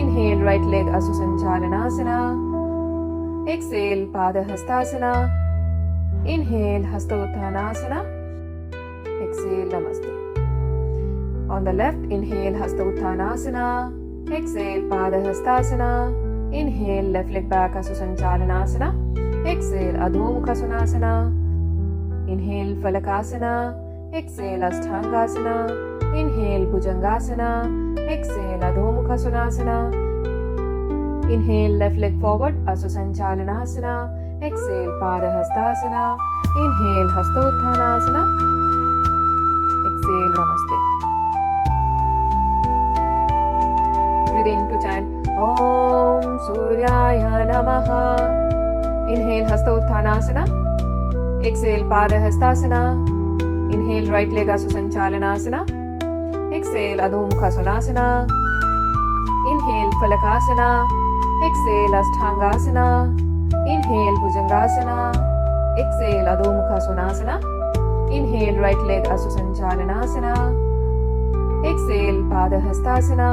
Inhale right leg Asusanchalanasana. Exhale Padahastasana. Inhale Hastottanasana. Exhale Namaste. On the left, inhale Hastottanasana. Exhale Padahastasana. Inhale left leg back Asusanchalanasana. Exhale Adho Mukha Svanasana. Inhale Falakasana. Exhale Ashtangasana. Inhale Bhujangasana. Exhale Adho Mukha Svanasana. Inhale left leg forward Asusanchalanasana. Exhale Padahastasana. Inhale Hastottanasana. Exhale Namaste. Breathe in to chant Om Suryaya Namaha. Inhale Hastottanasana. Exhale Padahastasana. Inhale right leg Asusanchalanasana. Exhale Adho Mukha Svanasana. Inhale Falakasana. Exhale Ashtangasana. Inhale Bhujangasana. Exhale Adho Mukha Svanasana. Inhale right leg Asusanchalanasana. Exhale Padahastasana.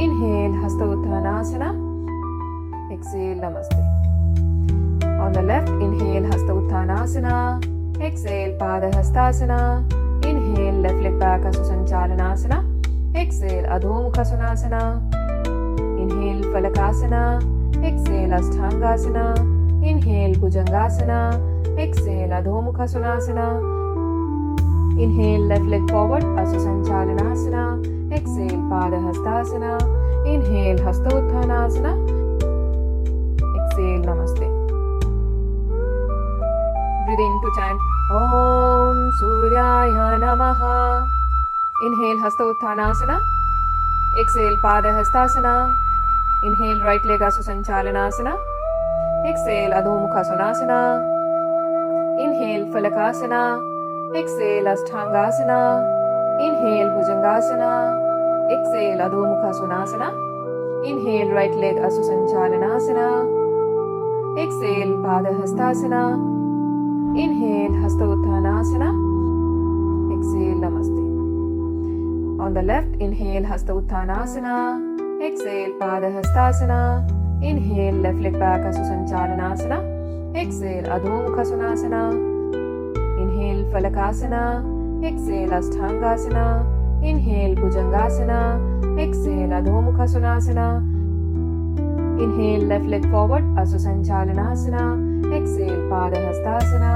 Inhale Hastottanasana. Exhale Namaste. On the left, inhale Hastottanasana. Exhale Padahastasana. Inhale left leg back Asusanchalanasana. Exhale Adho Mukha Svanasana. Inhale Falakasana. Exhale Ashtangasana. Inhale Bhujangasana. Exhale Adho Mukha Svanasana. Inhale left leg forward Asusanchalanasana. Exhale Padahastasana. Inhale Hastottanasana. Exhale Namaste. Breathe in to chant Om Suryaya Namaha. Inhale Hastottanasana. Exhale Padahastasana. Inhale right leg Asusanchalanasana. Exhale Adho Mukha Svanasana. Inhale Falakasana. Exhale Ashtangasana. Inhale Bhujangasana. Exhale Adho Mukha Svanasana. Inhale right leg Asusanchalanasana. Exhale Padahastasana. Inhale Hastottanasana. Exhale Namaste. On the left, inhale Hastottanasana. Exhale Padahastasana. Inhale left leg back Asusanchalanasana. Exhale Adho Mukha Svanasana. Inhale Falakasana. Exhale Ashtangasana. Inhale Bhujangasana. Exhale Adho Mukha Svanasana. Inhale left leg forward Asusanchalanasana. Exhale Padahastasana.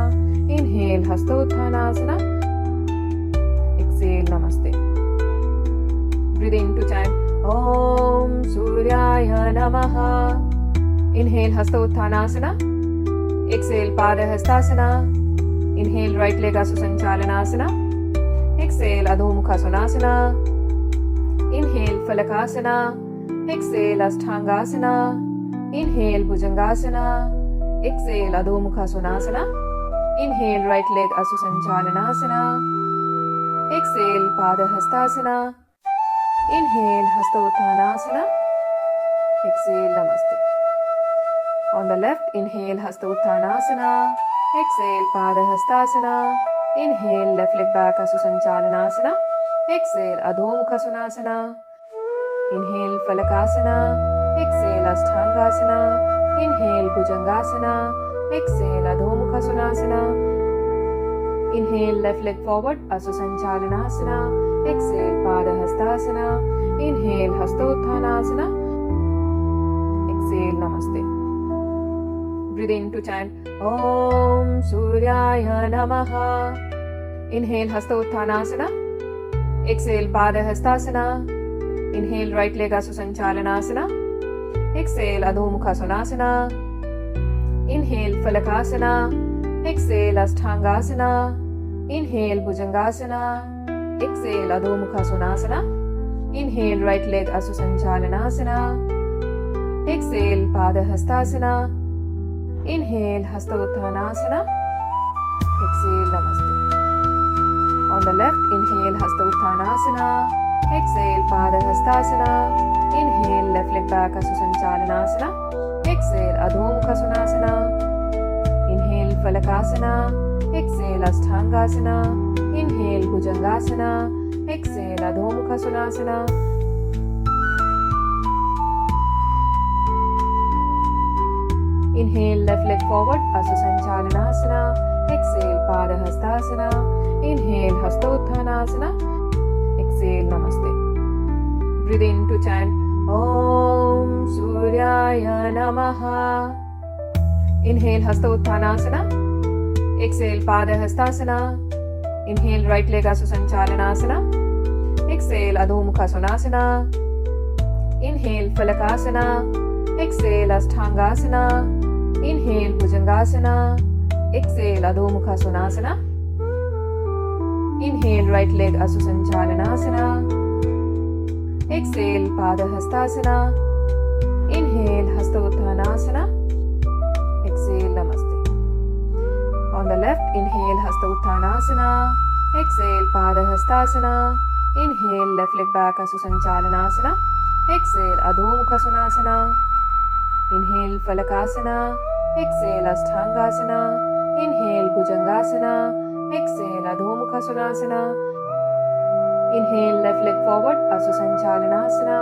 Inhale Hastottanasana. Exhale Namaste. Breathe in to chant Om Suryaya Namaha. Inhale Hastottanasana. Exhale Padahastasana. Inhale right leg Asusanchalanasana. Exhale Adho Mukha Svanasana. Inhale Falakasana. Exhale Ashtangasana. Inhale Bhujangasana. Exhale Adho Mukha Svanasana. Inhale right leg Asusanchalanasana. Exhale Padahastasana. Inhale Hastottanasana. Exhale Namaste. On the left, inhale Hastottanasana. Exhale Padahastasana. Inhale left leg back Asusanchalanasana. Exhale Adho Mukha Svanasana. Inhale Falakasana. Exhale Ashtangasana. Inhale Bhujangasana. Exhale Adho Mukha Svanasana. Inhale left leg forward Asusanchalanasana. Exhale Padahastasana. Inhale Hastottanasana. Exhale Namaste. Breathe in to chant Om Suryaya Namaha. Inhale Hastottanasana. Exhale Padahastasana. Inhale right leg Asusanchalanasana. Exhale, Adho Mukha Svanasana. Inhale, Falakasana. Exhale, Ashthangasana. Inhale, Bhujangasana. Exhale, Adho Mukha Svanasana. Inhale, right leg Asusanchalanasana. Exhale, Padahastasana. Inhale, Hastautthanasana. Exhale, Namaste. On the left, inhale, Hastautthanasana. Exhale, Padahastasana. Inhale, left leg back, Asusanchalanasana. Exhale, Adho Mukha Svanasana. Inhale, Falakasana. Exhale, Ashthangasana. Inhale, Bhujangasana. Exhale, Adho Mukha Svanasana. Inhale, left leg forward, Asusanchalanasana. Exhale, Padahastasana. Inhale, Hastautthanasana. Exhale, Namaste. Breathe in to chant Om Suryaya Namaha. Inhale, Hastautthanasana. Exhale, Padahastasana. Inhale, right leg Asusanchalanasana. Exhale, Adho Mukha Svanasana. Inhale, Falakasana. Exhale, Ashthangasana. Inhale, Bhujangasana. Exhale, Adho Mukha Svanasana. Inhale, right leg Asusanchalanasana. Exhale, Padahastasana. Inhale, Hastautthanasana. Exhale, Namaste. On the left, inhale, Hastautthanasana. Exhale, Padahastasana. Inhale, left leg back, Asusanchalanasana. Exhale, Adho Mukha Svanasana. Inhale, Falakasana. Exhale, Ashthangasana. Inhale, Bhujangasana. Exhale, Adho Mukha Svanasana. Inhale, left leg forward, Asusanchalanasana.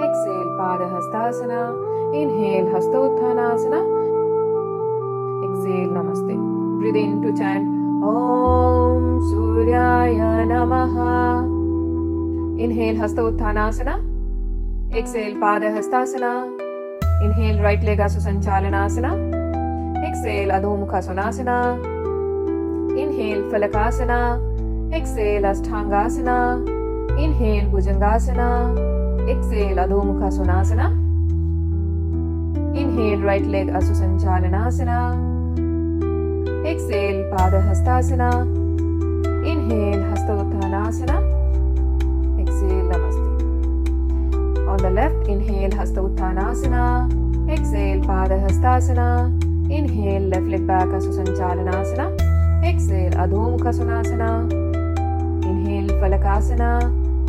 Exhale, Padahastasana. Inhale, Hastautthanasana. Exhale, Namaste. Breathe in to chant Om Suryaya Namaha. Inhale, Hastautthanasana. Exhale, Padahastasana. Inhale, right leg Asusanchalanasana. Exhale, Adho Mukha Svanasana. Inhale, Falakasana. Exhale, Ashthangasana. Inhale, Bhujangasana. Exhale, Adho Mukha Svanasana. Inhale, right leg Asusanchalanasana. Exhale, Padahastasana. Inhale, Hastautthanasana. Exhale, Namaste. On the left, inhale, Hastautthanasana. Exhale, Padahastasana. Inhale, left leg back, Asusanchalanasana. Exhale, Adho Mukha Svanasana. Inhale, Falakasana.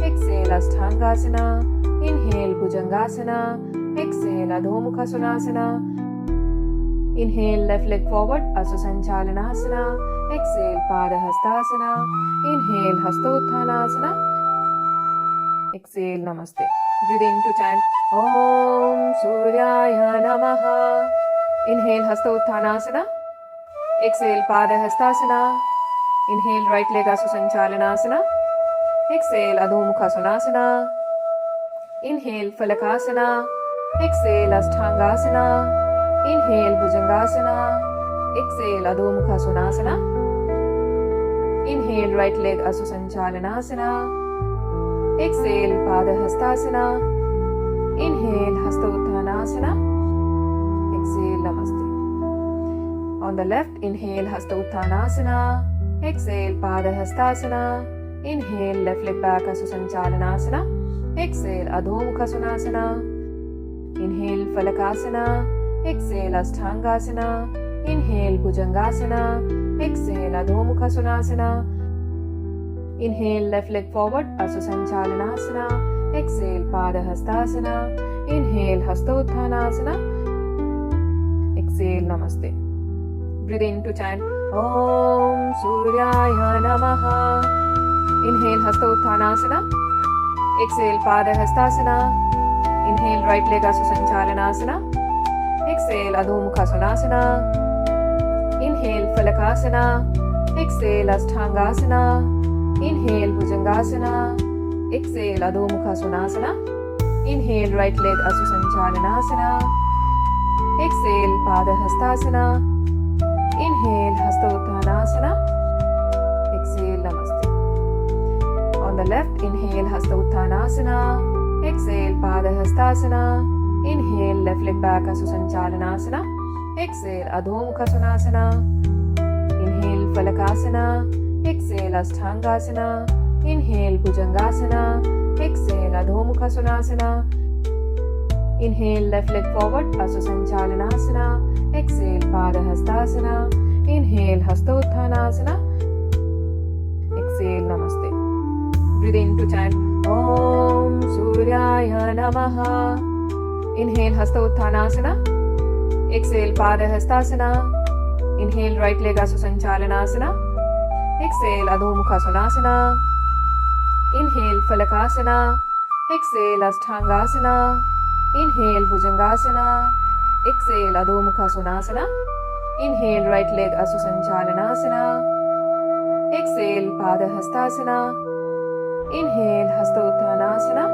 Exhale, Ashthangasana. Inhale, Bhujangasana. Exhale, Adho Mukha Svanasana. Inhale, left leg forward, Asusanchalanasana. Exhale, Padahastasana. Inhale, Hastautthanasana. Exhale, Namaste. Breathe in to chant Om Suryaya Namaha. Inhale, Hastautthanasana. Exhale, Padahastasana. Inhale, right leg Asusanchalanasana. Exhale, Adho Mukha Svanasana. Inhale, Falakasana. Exhale, Ashthangasana. Inhale, Bhujangasana. Exhale, Adho Mukha Svanasana. Inhale, right leg Asusanchalanasana. Exhale, Padahastasana. Inhale, Hastautthanasana. Exhale, Namaste. On the left, inhale, Hastautthanasana. Exhale, Padahastasana. Inhale, left leg back, Asusanchalanasana. Exhale, Adho Mukha Svanasana. Inhale, Falakasana. Exhale, Ashthangasana. Inhale, Bhujangasana. Exhale, Adho Mukha Svanasana. Inhale, left leg forward, Asusanchalanasana. Exhale, Padahastasana. Inhale, Hastautthanasana. Exhale, Namaste. Breathe in to chant Om Suryaya Namaha. Inhale, Hastautthanasana. Exhale, Padahastasana. Inhale, right leg Asusanchalanasana. Exhale, Adho Mukha Svanasana. Inhale, Falakasana. Exhale, Ashthangasana. Inhale, Bhujangasana. Exhale, Adho Mukha Svanasana. Inhale, right leg Asusanchalanasana. Exhale, Padahastasana. Inhale, Hastautthanasana. Exhale, Namaste. On the left, inhale, Hastautthanasana. Exhale, Padahastasana. Inhale, left leg back, Asusanchalanasana. Exhale, Adho Mukha Svanasana. Inhale, Falakasana. Exhale, Asthangasana. Inhale, Bhujangasana. Exhale, Adho Mukha Svanasana. Inhale, left leg forward, Asusanchalanasana. Exhale, Padahastasana. Inhale, Hastottanasana. Exhale, Namaste. Breathe in to chant Om Suryaya Namaha. Inhale, Hastottanasana. Exhale, Padahastasana. Inhale, right leg Asusanchalanasana. Exhale, Adho Mukha Svanasana. Inhale, Falakasana. Exhale, Asthangasana. Inhale, Bhujangasana. Exhale, Adho Mukha Svanasana. Inhale, right leg Asusanchalanasana. Exhale, Padahastasana. Inhale, Hastottanasana.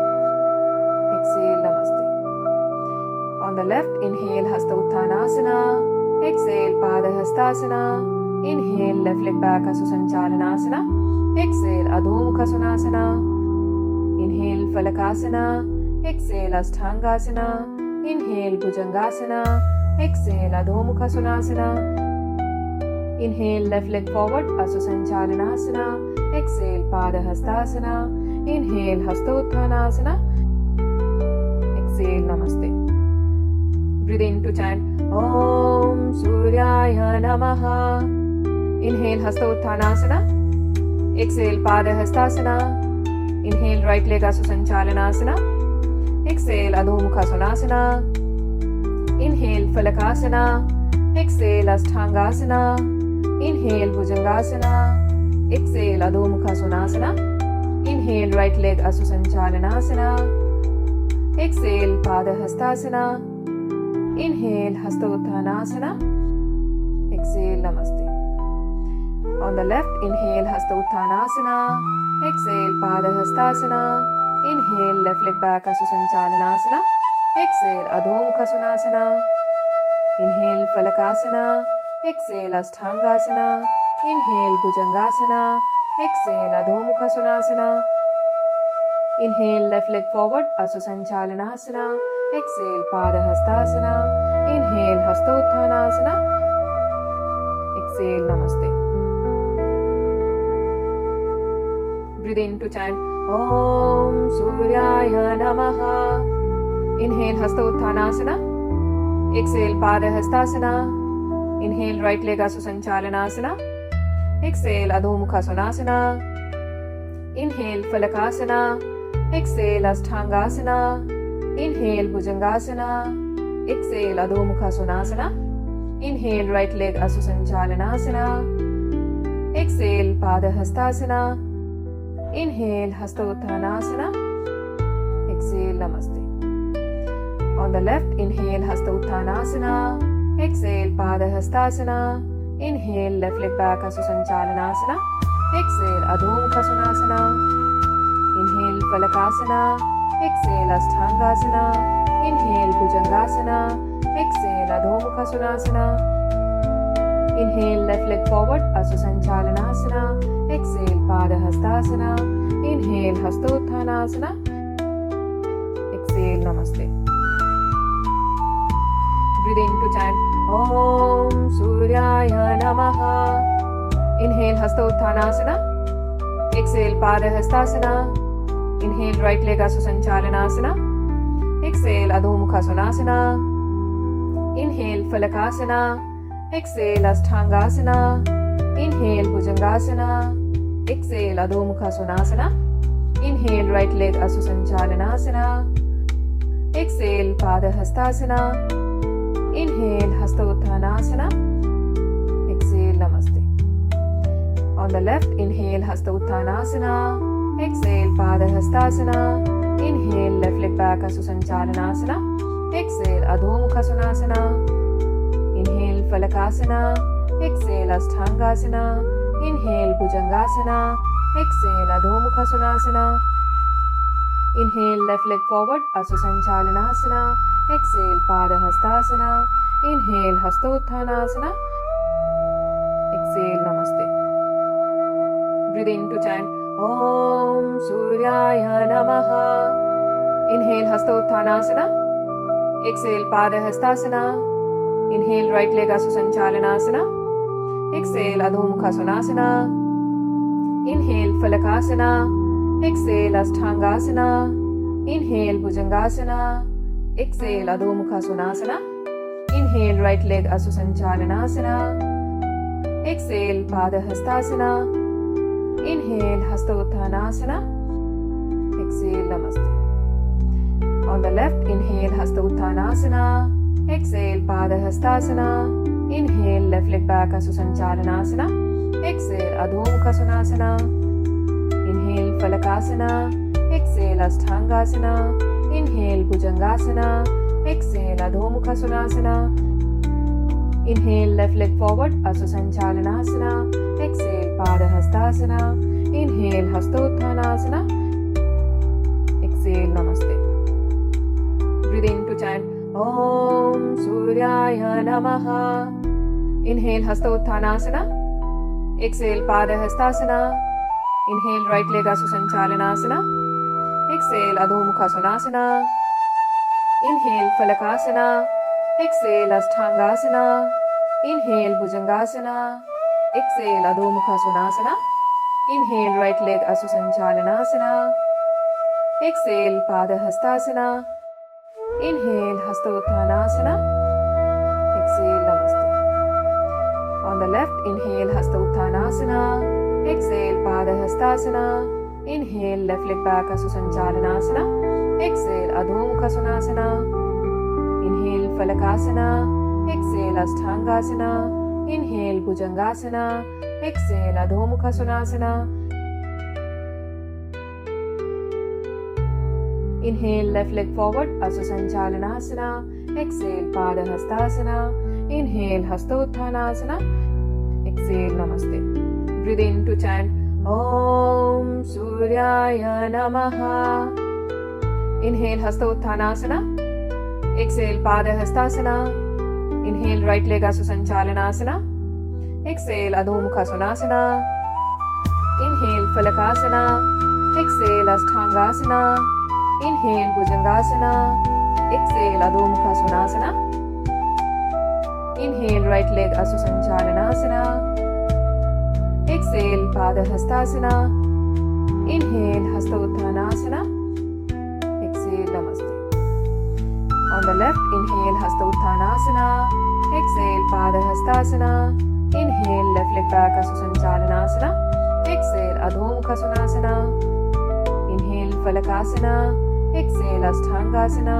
Exhale, Namaste. On the left, inhale, Hastottanasana. Exhale, Padahastasana. Inhale, left leg back, Asusanchalanasana. Exhale, Adho Mukha Svanasana. Inhale, Falakasana. Exhale, Asthangasana. Inhale, Bhujangasana. Exhale, Adho Mukha Svanasana. Inhale, left leg forward, Asusanchalanasana. Exhale, Padahastasana. Inhale, Hastottanasana. Exhale, Namaste. Breathe in to chant Om Suryaya Namaha. Inhale, Hastottanasana. Exhale, Padahastasana. Inhale, right leg Asusanchalanasana. Exhale, Adho Mukha Svanasana. Inhale, Falakasana. Exhale, Asthangasana. Inhale, Bhujangasana. Exhale, Adho Mukha Svanasana. Inhale, right leg Asusanchalanasana. Exhale, Padahastasana. Inhale, Hastottanasana. Exhale, Namaste. On the left, inhale, Hastottanasana. Exhale, Padahastasana. Inhale, left leg back, Asusanchalanasana. Exhale, Adho Mukha Svanasana. Inhale, Falakasana. Exhale, Asthangasana. Inhale, Bhujangasana. Exhale, Adho Mukha Svanasana. Inhale, left leg forward, Asusanchalanasana. Exhale, Padahastasana. Inhale, Hastottanasana. Exhale, Namaste. Breathe in to chant Om Suryaya Namaha. Inhale, Hastottanasana. Exhale, Padahastasana. Inhale, right leg Asusanchalanasana. Exhale, Adho Mukha Svanasana. Inhale, Falakasana. Exhale, Asthangasana. Inhale, Bhujangasana. Exhale, Adho Mukha Svanasana. Inhale, right leg Asusanchalanasana. Exhale, Padahastasana. Inhale, Hastottanasana. Exhale, Namaste. On the left, inhale, Hastottanasana. Exhale, Padahastasana. Inhale, left leg back, Asusanchalanasana. Exhale, Adho Mukha Svanasana. Inhale, Falakasana. Exhale, Asthangasana. Inhale, Bhujangasana. Exhale, Adho Mukha Svanasana. Inhale, left leg forward, Asusanchalanasana. Exhale, Padahastasana. Inhale, Hastottanasana. Exhale, Namaste. Breathe in to chant Om Suryaya Namaha. Inhale, Hastottanasana. Exhale, Padahastasana. Inhale, right leg Asusanchalanasana. Exhale, Adho Mukha Svanasana. Inhale, Falakasana. Exhale, Asthangasana. Inhale, Bhujangasana. Exhale, Adho Mukha Svanasana. Inhale, right leg Asusanchalanasana. Exhale, Padahastasana. Inhale, Hastottanasana. Exhale, Namaste. On the left, inhale, Hastottanasana. Exhale, Padahastasana. Inhale, left leg back, Asusanchalanasana. Exhale, Adho Mukha Svanasana. Inhale, Falakasana. Exhale, Asthangasana. Inhale, Bhujangasana. Exhale, Adho Mukha Svanasana. Inhale, left leg forward, Asusanchalanasana. Exhale, Padahastasana. Inhale, Hastottanasana. Exhale, Namaste. Breathe in to chant Om Suryaya Namaha. Inhale, Hastottanasana. Exhale, Pada Hastasana. Inhale, right leg Asusanchalanasana. Exhale, Adho Mukha Svanasana. Inhale, Falakasana. Exhale, Asthangasana. Inhale, Bhujangasana. Exhale, Adho Mukha Svanasana. Inhale, right leg Asusanchalanasana. Exhale, Pada Hastasana. Inhale, Hasta Utthanasana. Exhale, Namaste. On the left, inhale, Hasta Utthanasana. Exhale, Pada Hastasana. Inhale, left leg back, Asusanchalanasana. Exhale, Adho Mukha Svanasana. Inhale, Falakasana. Exhale, Asthangasana. Inhale, Bhujangasana. Exhale, Adho Mukha Svanasana. Inhale, left leg forward, Asusanchalanasana. Exhale, Pada Hastasana. Inhale, Hasta Utthanasana. Exhale, Namaste. Breathe in to chant Om Suryaya Namaha. Inhale, Hasta Utthanasana. Exhale, Pada Hastasana. Inhale, right leg Asusanchalanasana. Exhale, Adho Mukha Svanasana. Inhale, Falakasana. Exhale, Asthangasana. Inhale, Bhujangasana. Exhale, Adho Mukha Svanasana. Inhale, right leg Asusanchalanasana. Exhale, Pada Hastasana. Inhale, Hasta Utthanasana. Exhale, Namaste. On the left, inhale, Hasta Utthanasana. Exhale, Pada Hastasana. Inhale, left leg back, Asusanchalanasana. Exhale, Adho Mukha Svanasana. Inhale, Falakasana. Exhale, Asthangasana. Inhale, Bhujangasana. Exhale, Adho Mukha Svanasana. Inhale, left leg forward, Asusanchalanasana. Exhale, Pada Hastasana. Inhale, Hasta Utthanasana. Exhale, Namaste. Breathe in to chant Om Suryaya Namaha. Inhale, Hasta Utthanasana. Exhale, Pada Hastasana. Inhale, right leg Asusanchalanasana. Exhale, Adho Mukha Svanasana. Inhale, Falakasana. Exhale, Asthangasana. Inhale, Bhujangasana. Exhale, Adho Mukha Svanasana. Inhale, right leg Asusanchalanasana. Exhale, Pada Hastasana. Inhale, Hasta Utthanasana. Exhale, Namaste. On the left, inhale, Hasta Utthanasana. Exhale, Pada Hastasana. Inhale, left leg back, Asusanchalanasana. Exhale, Adho Mukha Svanasana. Inhale, Falakasana. Exhale, Asthangasana.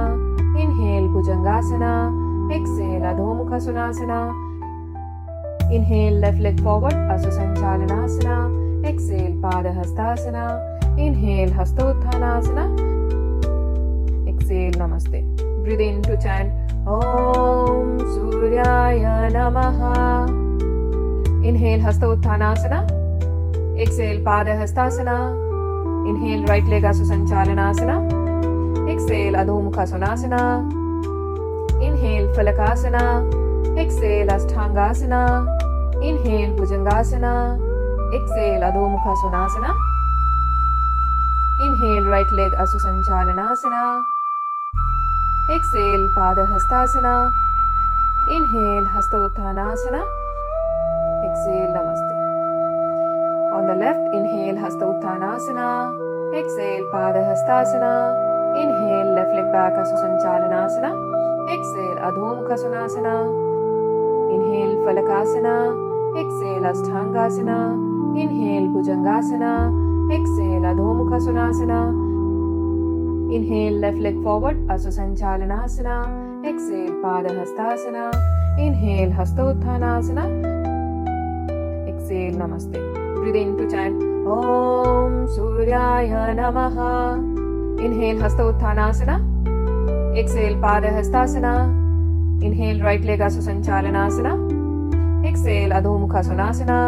Inhale, Bhujangasana. Exhale, Adho Mukha Svanasana. Inhale, left leg forward, Asusanchalanasana. Exhale, Pada Hastasana. Inhale, Hasta Utthanasana. Exhale, Namaste. Breathe in to chant Om Suryaya Namaha. Inhale, Hasta Utthanasana. Exhale, Pada Hastasana. Inhale, right leg Asusanchalanasana. Exhale, Adho Mukha Svanasana. Inhale, Falakasana. Exhale, Asthangasana. Inhale, Bhujangasana. Exhale, Adho Mukha Svanasana. Inhale, right leg Asusanchalanasana. Exhale, Pada Hastasana. Inhale, Hasta Utthanasana. Exhale, Namaste. On the left, inhale, Hasta Utthanasana. Exhale, Pada Hastasana. Inhale, left leg back, Asusanchalanasana. Exhale, Adho Mukha Svanasana. Inhale, Falakasana. Exhale, Asthangasana. Inhale, Bhujangasana. Exhale, Adho Mukha Svanasana. Inhale, left leg forward, Asusanchalanasana. Exhale, Pada Hastasana. Inhale, Hasta Utthanasana. Exhale, Namaste. Breathe in to chant Om Suryaya Namaha. Inhale, Hasta Utthanasana. Exhale, Pada Hastasana. Inhale, right leg Asusanchalanasana. Exhale, Adho Mukha Svanasana.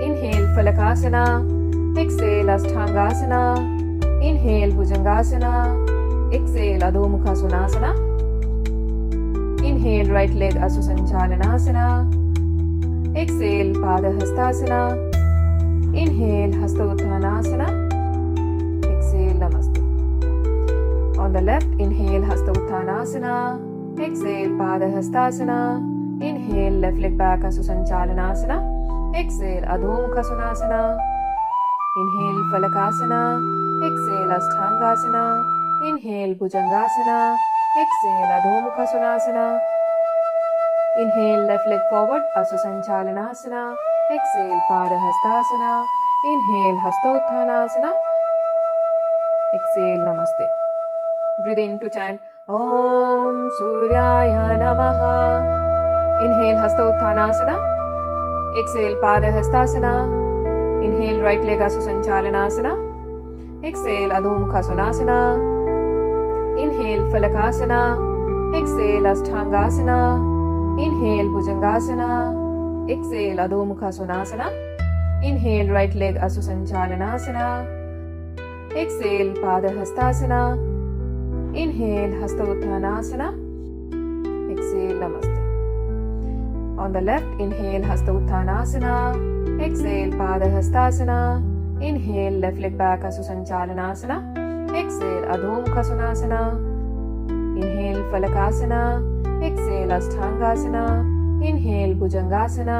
Inhale, Falakasana. Exhale, Asthangasana. Inhale, Bhujangasana. Exhale, Adho Mukha Svanasana. Inhale, right leg Asusanchalanasana. Exhale, Pada Hastasana. Inhale, Hasta Utthanasana. Exhale, Namaste. On the left, inhale Hasta Uttanasana. Exhale Padahastasana. Inhale left leg back Asusanchalanasana. Exhale Adho Mukha Svanasana. Inhale Falakasana. Exhale Asthangasana. Inhale Bhujangasana. Exhale Adho Mukha Svanasana. Inhale left leg forward Asusanchalanasana. Exhale Padahastasana. Inhale Hastottanasana. Exhale Namaste. Breathe in to chant Om Suryaya Namaha. Inhale Hastottanasana. Exhale Padahastasana. Inhale right leg Asusanchalanasana. Exhale Adho Mukha Svanasana. Inhale Falakasana. Exhale Asthangasana. Inhale Bhujangasana. Exhale Adho Mukha Svanasana. Inhale right leg Asusanchalanasana. Exhale Padahastasana. Inhale Hastottanasana. Exhale Namaste. On the left, inhale Hastottanasana. Exhale Padahastasana. Inhale left leg back Asusanchalanasana. Exhale Adho Mukha Svanasana. Inhale Falakasana. Exhale Asthangasana. Inhale Bhujangasana.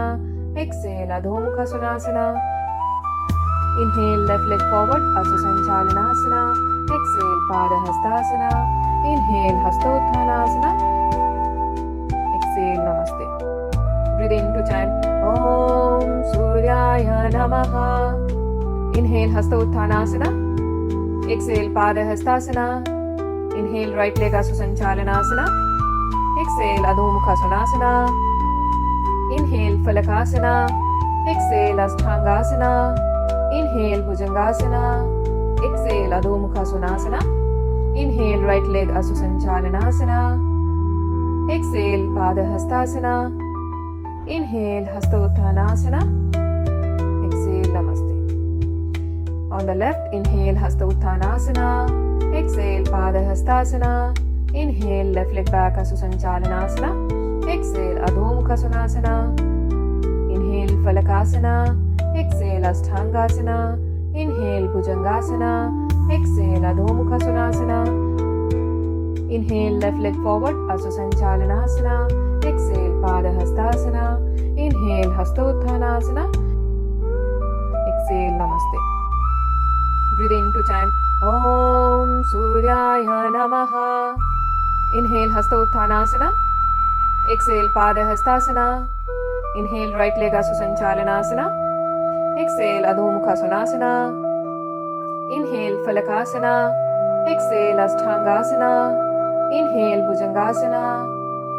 Exhale Adho Mukha Svanasana. Inhale left leg forward Asusanchalanasana. Exhale Padahastasana. Inhale Hastottanasana. Exhale Namaste. Breathe in to chant Om Suryaya Namaha. Inhale Hastottanasana. Exhale Padahastasana. Inhale right leg Asusanchalanasana. Exhale Adho Mukha Svanasana. Inhale Falakasana. Exhale Asthangasana. Inhale Bhujangasana. Exhale Adho Mukha Svanasana. Inhale right leg Asusanchalanasana. Exhale Padahastasana. Inhale Hastottanasana. Exhale Namaste. On the left, inhale Hastottanasana. Exhale Padahastasana. Inhale left leg back Asusanchalanasana. Exhale Adho Mukha Svanasana. Inhale Falakasana. Exhale Asthangasana. Inhale Bhujangasana. Exhale Adho Mukha Svanasana. Inhale left leg forward Asusanchalanasana. Exhale Padahastasana. Inhale Hastottanasana. Exhale Namaste. Breathe in to chant Om Suryaya Namaha. Inhale Hastottanasana. Exhale Padahastasana. Inhale right leg Asusanchalanasana. Exhale Adho Mukha Svanasana. Inhale Falakasana. Exhale Asthangasana. Inhale Bhujangasana.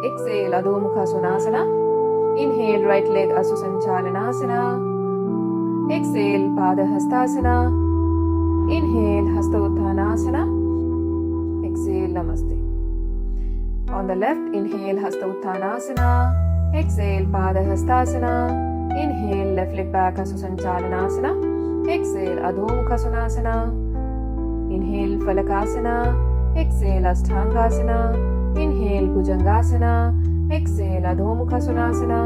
Exhale Adho Mukha Svanasana. Inhale right leg Asusanchalanasana. Exhale Padahastasana. Inhale Hastottanasana. Exhale Namaste. On the left, inhale Hastottanasana. Exhale Padahastasana. Inhale left leg back Asusanchalanasana. Exhale Adho Mukha Svanasana. Inhale Falakasana. Exhale Asthangasana. Inhale Bhujangasana. Exhale Adho Mukha Svanasana.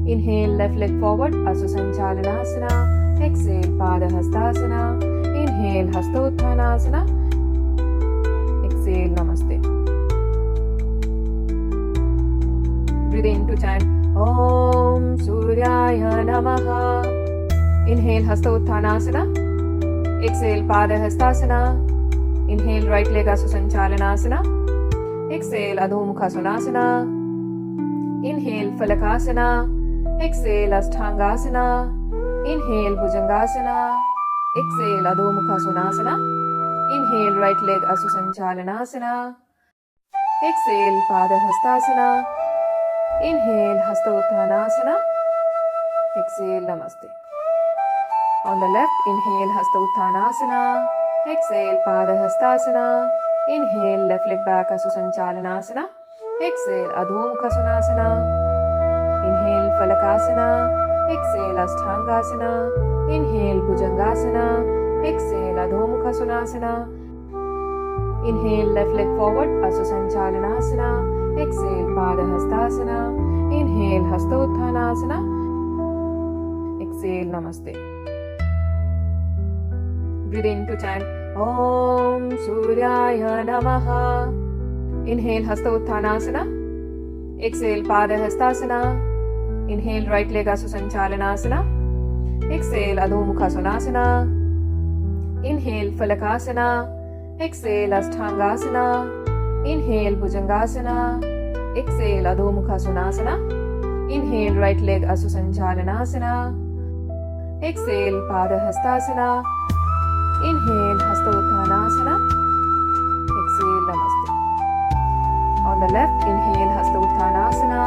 Inhale left leg forward Asusanchalanasana. Exhale Padahastasana. Inhale Hastottanasana. Exhale Namaste. Breathe in to chant Om Suryaya Namaha. Inhale Hastottanasana. Exhale Padahastasana. Inhale right leg Asusanchalanasana. Exhale Adho Mukha Svanasana. Inhale Falakasana. Exhale Asthangasana. Inhale Bhujangasana. Exhale Adho Mukha Svanasana. Inhale right leg Asusanchalanasana. Exhale Padahastasana. Inhale Hastottanasana. Exhale Namaste. On the left, inhale Hastottanasana. Exhale Padahastasana. Inhale left leg back Asusanchalanasana. Exhale Adho Mukha Svanasana. Inhale Falakasana. Exhale Asthangasana. Inhale Bhujangasana. Exhale Adho Mukha Svanasana. Inhale left leg forward Asusanchalanasana. Exhale Padahastasana. Inhale Hastottanasana. Exhale Namaste. Breathe in to chant Om Suryaya Namaha. Inhale Hasta Uttanasana. Exhale Pada Hastasana. Inhale right leg Asusanchalanasana. Exhale Adho Mukha Svanasana. Inhale Falakasana. Exhale Asthangasana. Inhale Bhujangasana. Exhale Adho Mukha Svanasana. Inhale right leg Asusanchalanasana. Exhale Pada Hastasana. Inhale Hasta Uttanasana. Exhale Namaste. On the left, inhale Hasta Uttanasana.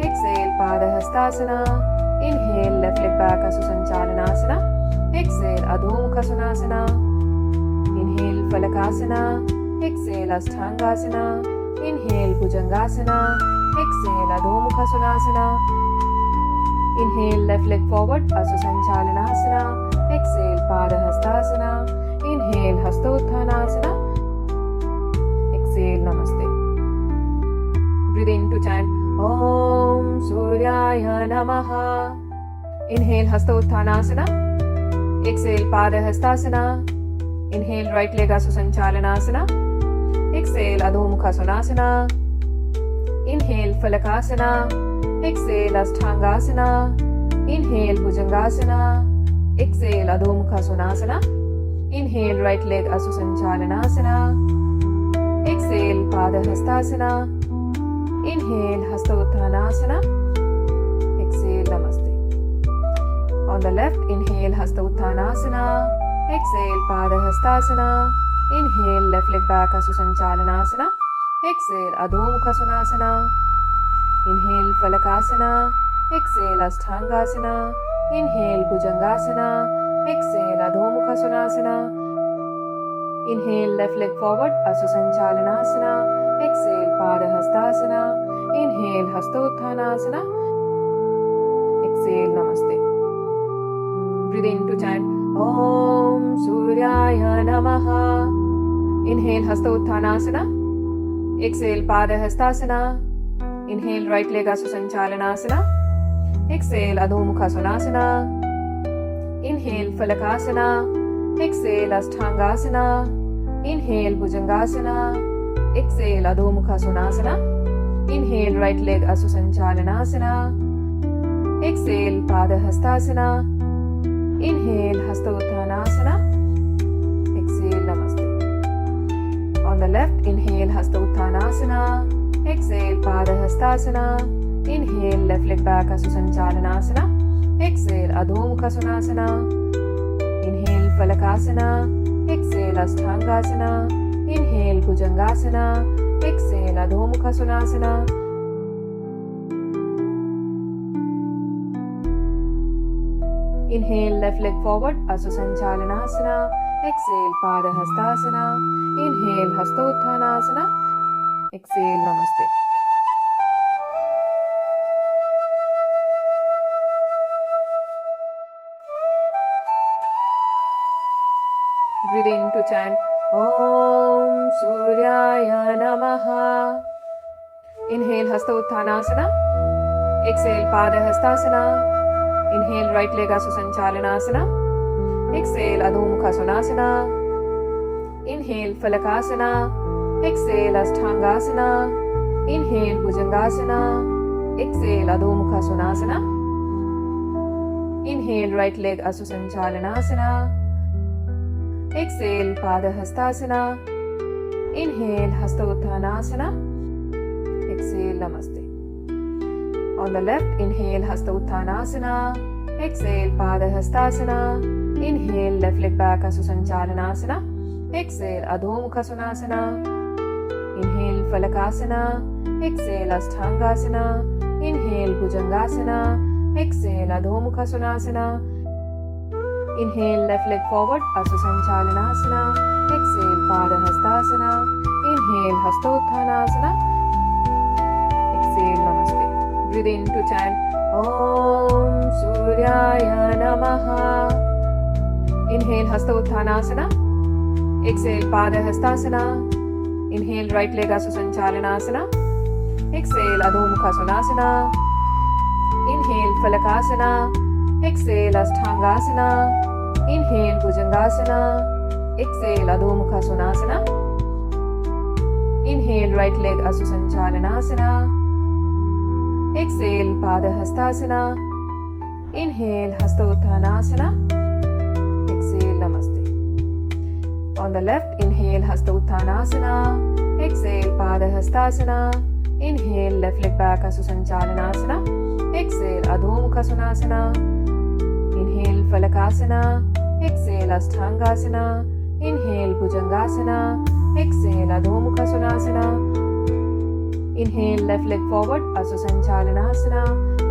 Exhale Pada Hastasana. Inhale left leg back Asusanchalanasana. Exhale Adho Mukha Svanasana. Inhale Falakasana. Exhale Asthangasana. Inhale Bhujangasana. Exhale Adho Mukha Svanasana. Inhale left leg forward Asusanchalanasana. Exhale Pada Hastasana. Inhale Hasta Uttanasana. Exhale Namaste. Breathe in to chant Om Suryaya Namaha. Inhale Hasta Uttanasana. Exhale Pada Hastasana. Inhale right leg Asusanchalanasana. Exhale Adho Mukha Svanasana. Inhale Falakasana. Exhale Asthangasana. Inhale Bhujangasana. Exhale Adho Mukha Svanasana. Inhale right leg Asusanchalanasana. Exhale Pada Hastasana. Inhale Hasta Uttanasana. Exhale Namaste. On the left, inhale Hasta Uttanasana. Exhale Pada Hastasana. Inhale left leg back Asusanchalanasana. Exhale Adho Mukha Svanasana. Inhale Falakasana. Exhale Asthangasana. Inhale Bhujangasana. Exhale Adho Mukha Svanasana. Inhale left leg forward Asusanchalanasana. Exhale Pada Hastasana. Inhale Hasta Uttanasana. Exhale Namaste. Breathe in to chant Om Suryaya Namaha. Inhale Hasta Uttanasana. Exhale Pada Hastasana. Inhale right leg Asusanchalanasana. Exhale Adho Mukha Svanasana. Inhale Falakasana. Exhale Asthangasana. Inhale Bhujangasana. Exhale Adho Mukha Svanasana. Inhale right leg Asusanchalanasana. Exhale Pada Hastasana. Inhale Hasta Uttanasana. Exhale Namaste. On the left, inhale Hasta Uttanasana. Exhale Pada Hastasana. Inhale left leg back Asusanchalanasana. Exhale Adho Mukha Svanasana. Inhale Falakasana. Exhale Asthangasana. Inhale Bhujangasana. Exhale Adho Mukha Svanasana. Inhale left leg forward Asusanchalanasana. Exhale Pada Hastasana. Inhale Hasta Uttanasana. Exhale Namaste. Breathe in to chant Om Suryaya Namaha. Inhale Hasta Uttanasana. Exhale Pada Hastasana. Inhale right leg Asusanchalanasana. Exhale Adho Mukha Svanasana. Inhale Falakasana. Exhale Asthangasana. Inhale Bhujangasana. Exhale Adho Mukha Svanasana. Inhale right leg Asusanchalanasana. Exhale Pada Hastasana. Inhale Hasta Uttanasana. Exhale Namaste. On the left, inhale Hasta Uttanasana. Exhale Pada Hastasana. Inhale left leg back Asusanchalanasana. Exhale Adho Mukha Svanasana. Inhale Falakasana. Exhale Asthangasana. Inhale Bhujangasana. Exhale Adho Mukha Svanasana. Inhale left leg forward Asusanchalanasana. Exhale Pada Hastasana. Inhale Hasta Uttanasana. Exhale Namaste. Breathe in to chant Om Suryaya Namaha. Inhale Hasta Uttanasana. Exhale Pada Hastasana. Inhale right leg Asusanchalanasana. Exhale Adho Mukha Svanasana. Inhale Falakasana. Exhale Asthangasana. Inhale Bhujangasana. Exhale, Adho Mukha Svanasana. Inhale, right leg Asusanchalanasana. Exhale, Pada Hastasana. Inhale, Hasta Uttanasana. Exhale, Namaste. On the left, inhale, Hasta Uttanasana. Exhale, Pada Hastasana. Inhale, left leg back, Asusanchalanasana. Exhale, Adho Mukha Svanasana. Inhale, Falakasana. Exhale, Asthangasana. Inhale, Bhujangasana. Exhale, Adho Mukha Svanasana. Inhale, left leg forward, Asusanchalanasana.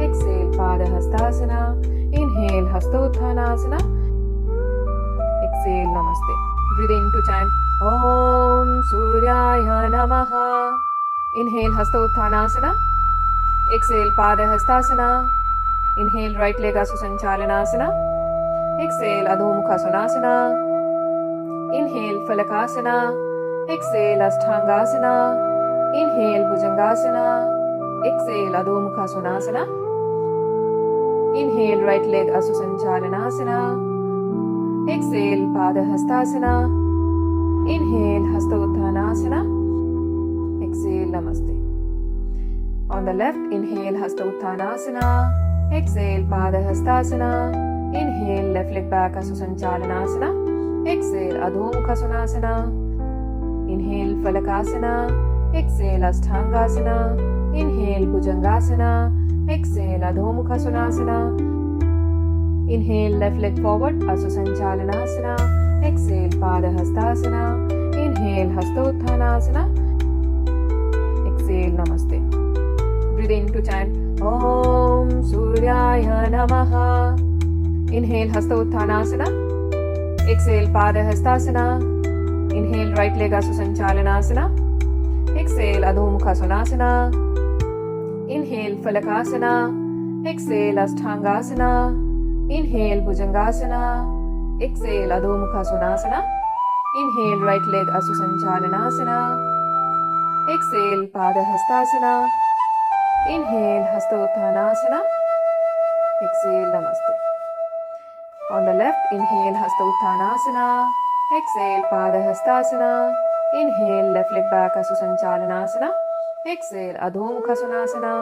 Exhale, Pada Hastasana. Inhale, Hasta Uttanasana. Exhale, Namaste. Breathe in to chant Om Suryaya Namaha. Inhale, Hasta Uttanasana. Exhale, Pada Hastasana. Inhale, right leg Asusanchalanasana. Exhale, Adho Mukha Svanasana. Inhale, Falakasana. Exhale, Asthangasana. Inhale, Bhujangasana. Exhale, Adho Mukha Svanasana. Inhale, right leg Asusanchalanasana. Exhale, Pada Hastasana. Inhale, Hasta Uttanasana. Exhale, Namaste. On the left, inhale, Hasta Uttanasana. Exhale, Pada Hastasana. Inhale, left leg back, Asusanchalanasana. Exhale, Adho Mukha Svanasana. Inhale, Falakasana. Exhale, Asthangasana. Inhale, Bhujangasana. Exhale, Adho Mukha Svanasana. Inhale, left leg forward, Asusanchalanasana. Exhale, Pada Hastasana. Inhale, Hasta Uttanasana. Exhale, Namaste. Breathe in to chant Om Suryaya Namaha. Inhale, Hasta Uttanasana. Exhale, Pada Hastasana. Inhale, right leg Asusanchalanasana. Exhale, Adho Mukha Svanasana. Inhale, Falakasana. Exhale, Asthangasana. Inhale, Bhujangasana. Exhale, Adho Mukha Svanasana. Inhale, right leg Asusanchalanasana. Exhale, Pada Hastasana. Inhale, Hasta Uttanasana. Exhale, Namaste. On the left, inhale, Hasta Uttanasana. Exhale, Pada Hastasana. Inhale, left leg back, Asusanchalanasana. Exhale, Adho Mukha Svanasana.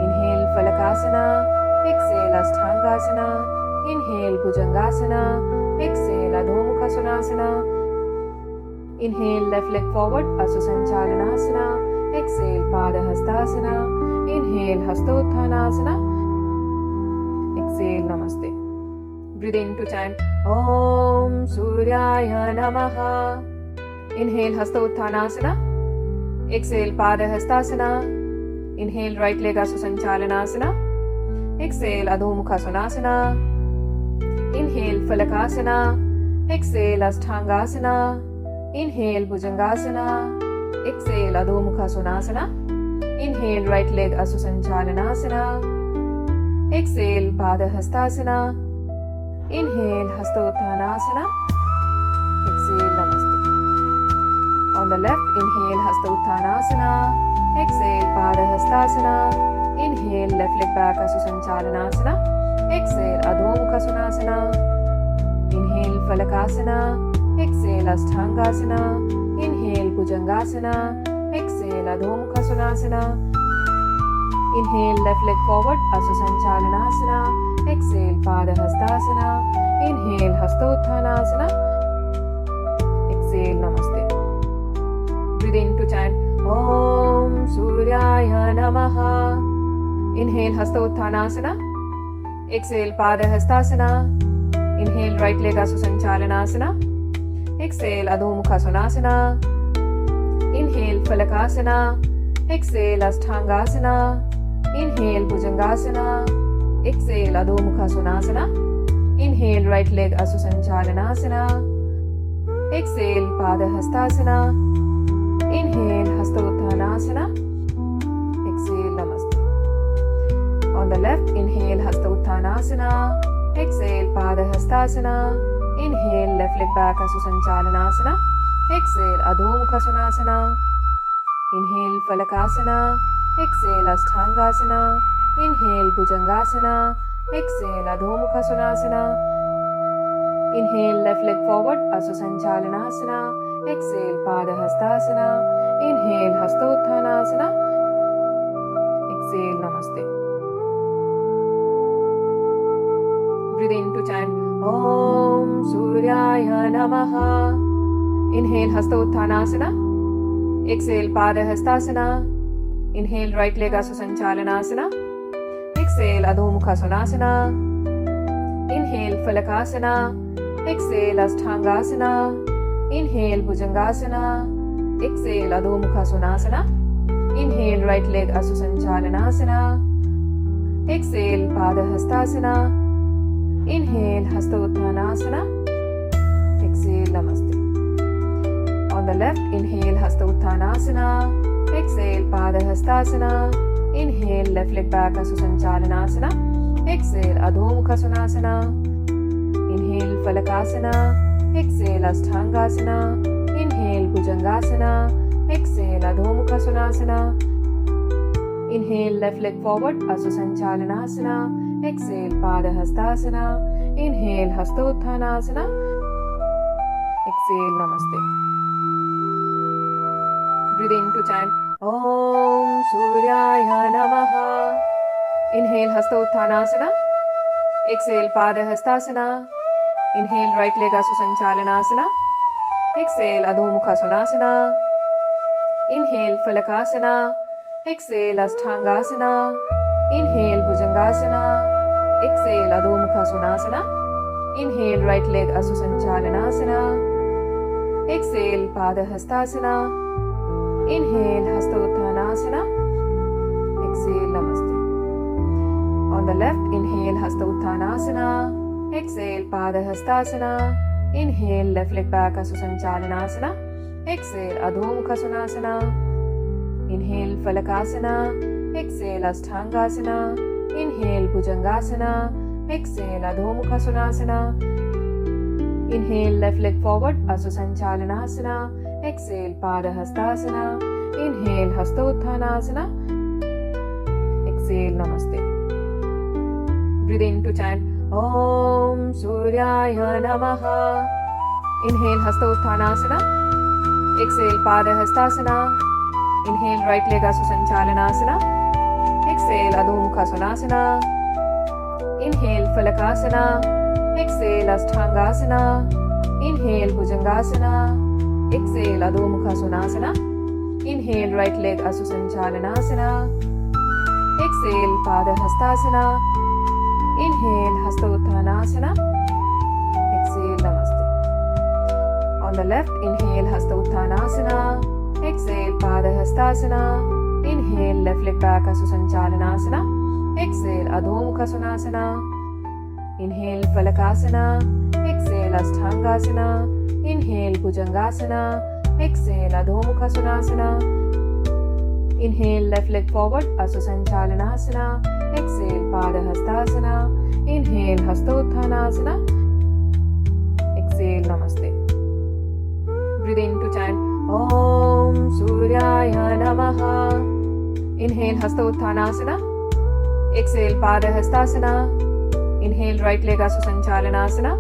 Inhale, Falakasana. Exhale, Asthangasana. Inhale, Bhujangasana. Exhale, Adho Mukha Svanasana. Inhale, left leg forward, Asusanchalanasana. Exhale, Pada Hastasana. Inhale, Hasta Uttanasana. Exhale, Namaste. Breathe in to chant Om Suryaya Namaha. Inhale, Hasta Uttanasana. Exhale, Pada Hastasana. Inhale, right leg Asusanchalanasana. Exhale, Adho Mukha Svanasana. Inhale, Falakasana. Exhale, Asthangasana. Inhale, Bhujangasana. Exhale, Adho Mukha Svanasana. Inhale, right leg Asusanchalanasana. Exhale, Pada Hastasana. Inhale, Hasta Uttanasana. Exhale, Namaste. On the left, inhale, Hasta Uttanasana. Exhale, Pada Hastasana. Inhale, left leg back, Asusanchalanasana. Exhale, Adho Mukha Svanasana. Inhale, Falakasana. Exhale, Asthangasana. Inhale, Bhujangasana. Exhale, Adho Mukha Svanasana. Inhale, left leg forward, Asusanchalanasana. Exhale, Pada Hastasana. Inhale, Hasta Uttanasana. Exhale, Namaste. Breathe in to chant Om Suryaya Namaha. Inhale, Hasta Uttanasana. Exhale, Pada Hastasana. Inhale, right leg Asusanchalanasana. Exhale, Adho Mukha Svanasana. Inhale, Falakasana. Exhale, Asthangasana. Inhale, Bhujangasana. Exhale, Adho Mukha Svanasana. Inhale, right leg Asusanchalanasana. Exhale, Pada Hastasana. Inhale, Hasta Uttanasana. Exhale, Namaste. On the left, inhale, Hasta Uttanasana. Exhale, Pada Hastasana. Inhale, left leg back, Asusanchalanasana. Exhale, Adho Mukha Svanasana. Inhale, Falakasana. Exhale, Asthangasana. Inhale, Bhujangasana. Exhale, Adho Mukha Svanasana. Inhale, left leg forward, Aswasanchalana. Exhale, Padahastasana. Inhale, Hastottanasana. Exhale, Namaste. Breathe in to chant Om Suryaya Namaha. Inhale, Hastottanasana. Exhale, Padahastasana. Inhale, right leg Aswasanchalanasana. Exhale, Adho Mukha Svanasana. Inhale, Falakasana. Exhale, Asthangasana. Inhale, Bhujangasana. Exhale, Adho Mukha Svanasana. Inhale, right leg Aswasanchalanasana. Exhale, Padahastasana. Inhale, Hastottanasana. Exhale, Namaste. On the left, inhale, Hastottanasana. Exhale, Padahastasana. Inhale, left leg back, Aswasanchalanasana. Exhale, Adho Mukha Svanasana. Inhale, Falakasana. Exhale, Asthangasana. Inhale, Bhujangasana. Exhale, Adho Mukha Svanasana. Inhale, left leg forward, Aswasanchalanasana. Exhale, Padahastasana. Inhale, Hastottanasana. Exhale, Namaste. Breathe in to chant Om Suryaya Namaha. Inhale, Hastottanasana. Exhale, Padahastasana. Inhale, right leg Aswasanchalanasana. Exhale, Adho Mukha Svanasana. Inhale, Falakasana. Exhale, Asthangasana. Inhale, Bhujangasana. Exhale, Adho Mukha Svanasana. Inhale, right leg Aswasanchalanasana. Exhale, Padahastasana. Inhale, Hastottanasana. Exhale, Namaste. On the left, inhale, Hastottanasana. Exhale, Padahastasana. Inhale, left leg back, Aswasanchalanasana. Exhale, Adho Mukha Svanasana. Inhale, Falakasana. Exhale, Asthangasana. Inhale, Bhujangasana. Exhale, Adho Mukha Svanasana. Inhale, left leg forward, Aswasanchalanasana. Exhale, Padahastasana. Inhale, Hastottanasana. Exhale, Namaste. Breathe in to chant Om Suryaya Namaha. Inhale, Hastottanasana. Exhale, Padahastasana. Inhale, right leg Aswasanchalanasana. Exhale, Adho Mukha Svanasana. Inhale, Falakasana. Exhale, Asthangasana. Inhale, Bhujangasana. Exhale, Adho Mukha Svanasana. Inhale, right leg Aswasanchalanasana. Exhale, Padahastasana. Inhale, Hastottanasana. Exhale, Namaste. On the left, inhale, Hastottanasana. Exhale, Padahastasana. Inhale, left leg back, Aswasanchalanasana. Exhale, Adho Mukha Svanasana. Inhale, Falakasana. Exhale, Asthangasana. Inhale, Bhujangasana. Exhale, Adho Mukha Svanasana. Inhale, left leg forward, Aswasanchalanasana. Exhale, Padahastasana. Inhale, Hastottanasana. Exhale, Namaste. Breathe in to chant Om Suryaya Namaha. Inhale, Hastottanasana. Exhale, Padahastasana. Inhale, right leg Aswasanchalanasana.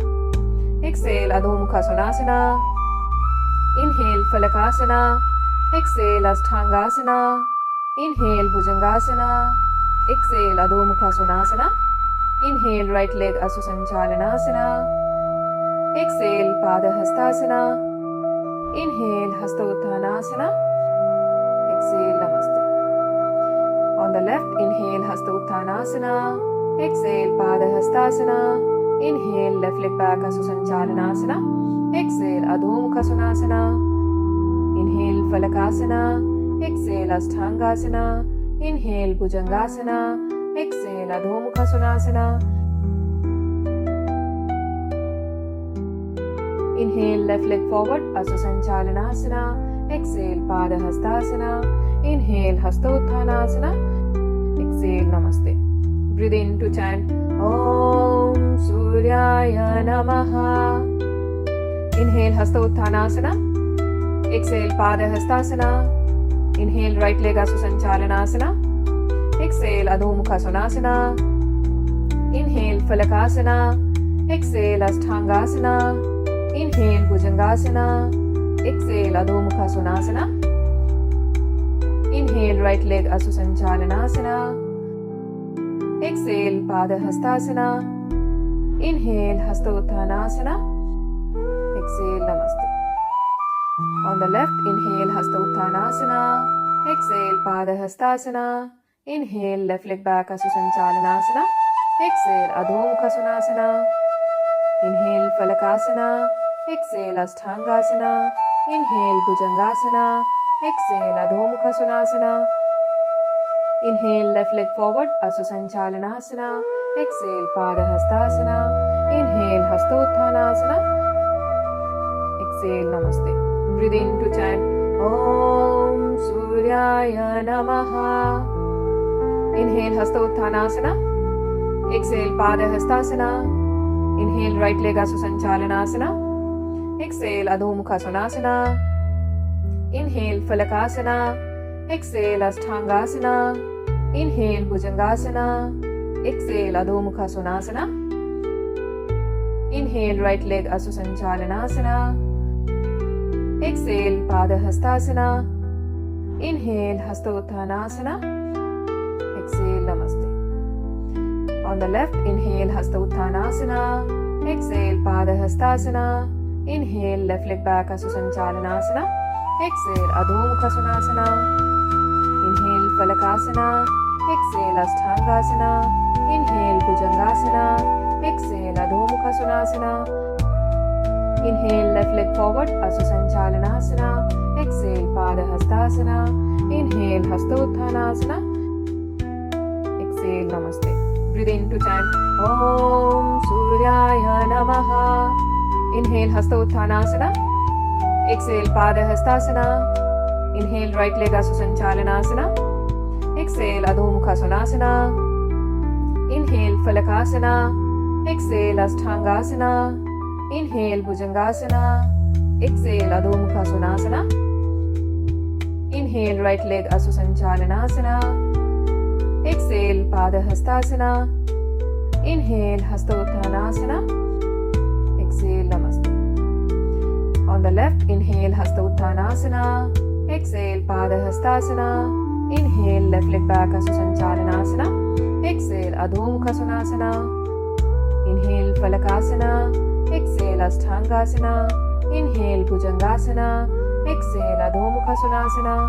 Exhale, Adho Mukha Svanasana. Inhale, Falakasana. Exhale, Asthangasana. Inhale, Bhujangasana. Exhale, Adho Mukha Svanasana. Inhale, right leg Aswasanchalanasana. Exhale, Padahastasana. Inhale, Hastottanasana. Exhale, Namaste. On the left, inhale, Hastottanasana. Exhale, Padahastasana. Inhale, left leg back, Aswasanchalanasana. Exhale, Adho Mukha Svanasana. Inhale, Falakasana. Exhale, Asthangasana. Inhale, Bhujangasana. Exhale, Adho Mukha Svanasana. Inhale, left leg forward, Aswasanchalanasana. Exhale, Padahastasana. Inhale, Hastottanasana. Exhale, Namaste. Breathe in to chant Om Suryaya Namaha. Inhale, Hastottanasana. Exhale, Padahastasana. Inhale, right leg Aswasanchalanasana. Exhale, Adho Mukha Svanasana. Inhale, Falakasana. Exhale, Ashtangasana. Inhale, Bhujangasana. Exhale, Adho Mukha Svanasana. Inhale, right leg Asusanchalanasana. Exhale, Pada Hastasana. Inhale, Hastottanasana. Exhale, Namaste. On the left, inhale, Hastottanasana. Exhale, Pada Hastasana. Inhale, left leg back, Asusanchalanasana. Exhale, Adho Mukha Svanasana. Inhale, Falakasana. Exhale, Ashtangasana. Inhale, Bhujangasana. Exhale, Adho Mukha Svanasana. Inhale, left leg forward, Asusanchalanasana. Exhale, Pada Hastasana. Inhale, Hastottanasana. Exhale, Namaste. Breathe in to chant Om Suryaya Namaha. Inhale, Hastottanasana. Exhale, Pada Hastasana. Inhale, right leg Asusanchalanasana. Exhale, Adho Mukha Svanasana. Inhale, Falakasana. Exhale, Ashtangasana. Inhale, Bhujangasana. Exhale, Adho Mukha Svanasana. Inhale, right leg Asusanchalanasana. Exhale, Pada Hastasana. Inhale, Hastottanasana. Exhale, Namaste. On the left, inhale, Hastottanasana. Exhale, Pada Hastasana. Inhale, left leg back, Asusanchalanasana. Exhale, Adho Mukha Svanasana. Inhale, Falakasana. Exhale, Ashtangasana. Inhale, Bhujangasana. Exhale, Adho Mukha Svanasana. Inhale, left leg forward, Asusanchalanasana. Exhale, Pada Hastasana. Inhale, Hastottanasana. Exhale, Namaste. Breathe in to chant Om Suryaya Namaha. Inhale, Hastottanasana. Exhale, Pada Hastasana. Inhale, right leg Asusanchalanasana. Exhale, Adho Mukha Svanasana. Inhale, Falakasana. Exhale, Ashtangasana. Inhale, Bhujangasana. Exhale, Adho Mukha Svanasana. Inhale, right leg Asusanchalanasana. Exhale, Pada Hastasana. Inhale, Hastottanasana. Exhale, Namaste. On the left, inhale, Hastottanasana. Exhale, Pada Hastasana. Inhale, left leg back, Asusanchalanasana. Exhale, Adho Mukha Svanasana. Inhale, Falakasana. Exhale, Ashtangasana. Inhale, Bhujangasana. Exhale, Adho Mukha Svanasana.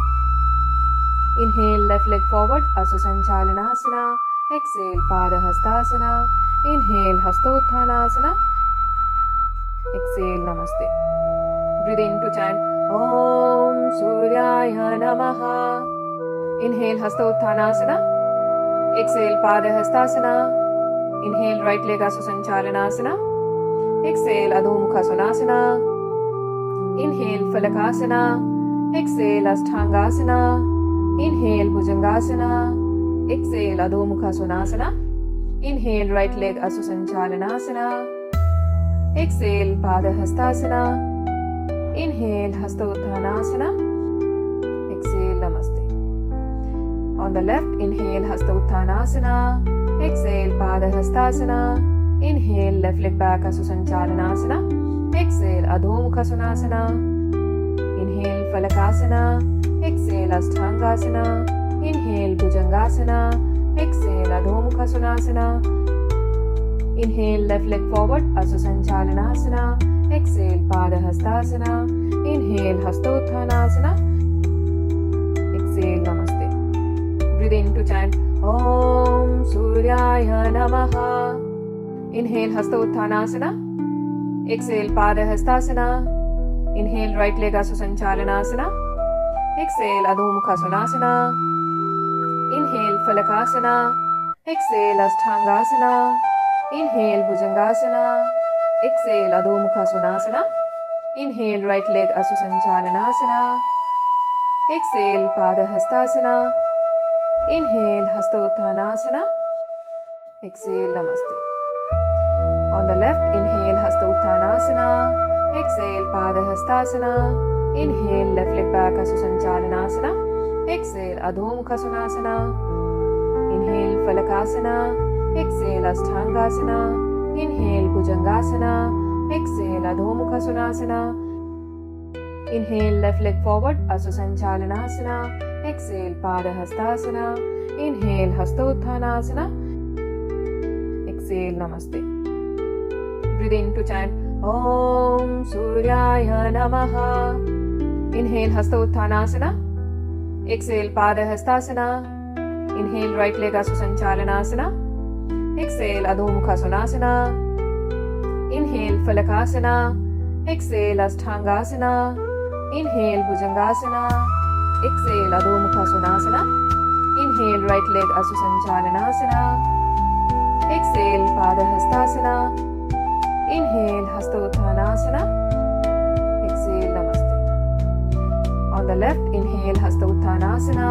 Inhale, left leg forward, Asusanchalanasana. Exhale, Pada Hastasana. Inhale, Hastottanasana. Exhale, Namaste. Breathe in to chant Om Suryaya Namaha. Inhale, Hastottanasana. Exhale, Pada Hastasana. Inhale, right leg Asusanchalanasana. Exhale, Adho Mukha Svanasana. Inhale, Falakasana. Exhale, Ashtangasana. Inhale, Bhujangasana. Exhale, Adho Mukha Svanasana. Inhale, right leg Asusanchalanasana. Exhale, Pada Hastasana. Inhale, Hastottanasana. Exhale, Namaste. On the left, inhale, Hastottanasana. Exhale, Pada Hastasana. Inhale, left leg back, Asusanchalanasana. Exhale, Adho Mukha Svanasana. Inhale, Falakasana. Exhale, Ashtangasana. Inhale, Bhujangasana. Exhale, Adho Mukha Svanasana. Inhale, left leg forward, Asusanchalanasana. Exhale, Pada Hastasana. Inhale, Hastottanasana. Exhale, Namaste. Breathe in to chant Om Suryaya Namaha. Inhale, Hastottanasana. Exhale, Pada Hastasana. Inhale, right leg Asusanchalanasana. Exhale, Adho Mukha Svanasana. Inhale, Falakasana. Exhale, Ashtangasana. Inhale, Bhujangasana. Exhale, Adho Mukha Svanasana. Inhale, right leg Asusanchalanasana. Exhale, Pada Hastasana. Inhale, Hastottanasana. Exhale, Namaste. On the left, inhale, Hastottanasana. Exhale, Pada Hastasana. Inhale, left leg back, Asusanchalanasana. Exhale, Adho Mukha Svanasana. Inhale, Falakasana. Exhale, Ashtangasana. Inhale, Bhujangasana. Exhale, Adho Mukha Svanasana. Inhale, left leg forward, Aswasanchalana. Exhale, Pada Hastasana. Inhale, Hastottanasana. Exhale, Namaste. Breathe in to chant Om Suryaya Namaha. Inhale, Hastottanasana. Exhale, Pada Hastasana. Inhale, right leg Aswasanchalanasana. Exhale, Adho Mukha Svanasana. Inhale, Falakasana. Exhale, Asthangasana. Inhale, Bhujangasana. Exhale, Adho Mukha Svanasana. Inhale, right leg Aswasanchalanasana. Exhale, Pada Hastasana. Inhale, Hastottanasana. Exhale, Namaste. On the left, inhale, Hastottanasana.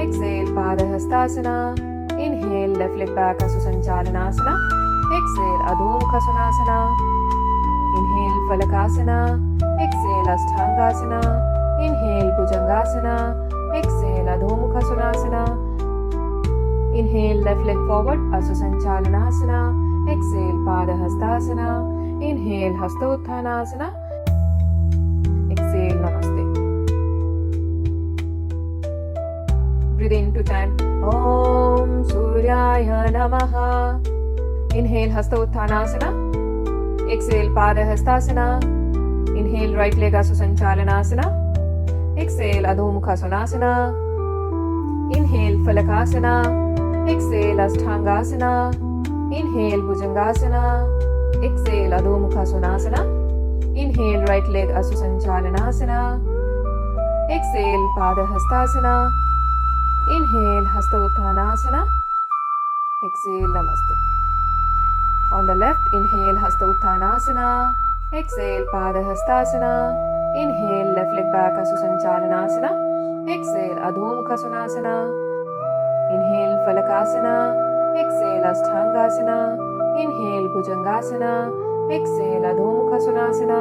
Exhale, Pada Hastasana. Inhale, left leg back, Aswasanchalanasana. Exhale, Adho Mukha Svanasana. Inhale, Falakasana. Exhale, Asthangasana. Inhale, Bhujangasana. Exhale, Adho Mukha Svanasana. Inhale, left leg forward, Aswasanchalanasana. Exhale, Pada Hastasana. Inhale, Hastottanasana. Exhale, Namaste. Breathe in to chant Om Suryaya Namaha. Inhale, Hastottanasana. Exhale, Pada Hastasana. Inhale, right leg Aswasanchalanasana. Exhale, Adho Mukha Svanasana. Inhale, Falakasana. Exhale, Asthangasana. Inhale, Bhujangasana. Exhale, Adho Mukha Svanasana. Inhale, right leg Aswasanchalanasana. Exhale, Pada Hastasana. Inhale, Hastottanasana. Exhale, Namaste. On the left, inhale, Hastottanasana. Exhale, Pada Hastasana. Inhale, left leg back, Aswasanchalanasana. Exhale, Adho Mukha Svanasana. Inhale, Falakasana. Exhale, Asthangasana. Inhale, Bhujangasana. Exhale, Adho Mukha Svanasana.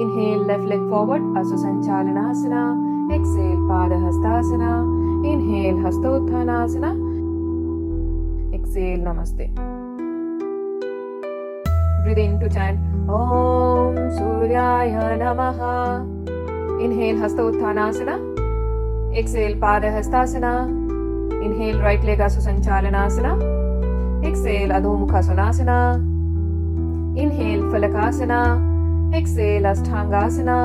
Inhale, left leg forward, Aswasanchalanasana. Exhale, Pada Hastasana. Inhale, Hastottanasana. Exhale, Namaste. Breathe in to chant Om Suryaya Namaha. Inhale, Hastottanasana. Exhale, Pada Hastasana. Inhale, right leg Aswasanchalanasana. Exhale, Adho Mukha Svanasana. Inhale, Falakasana. Exhale, Asthangasana.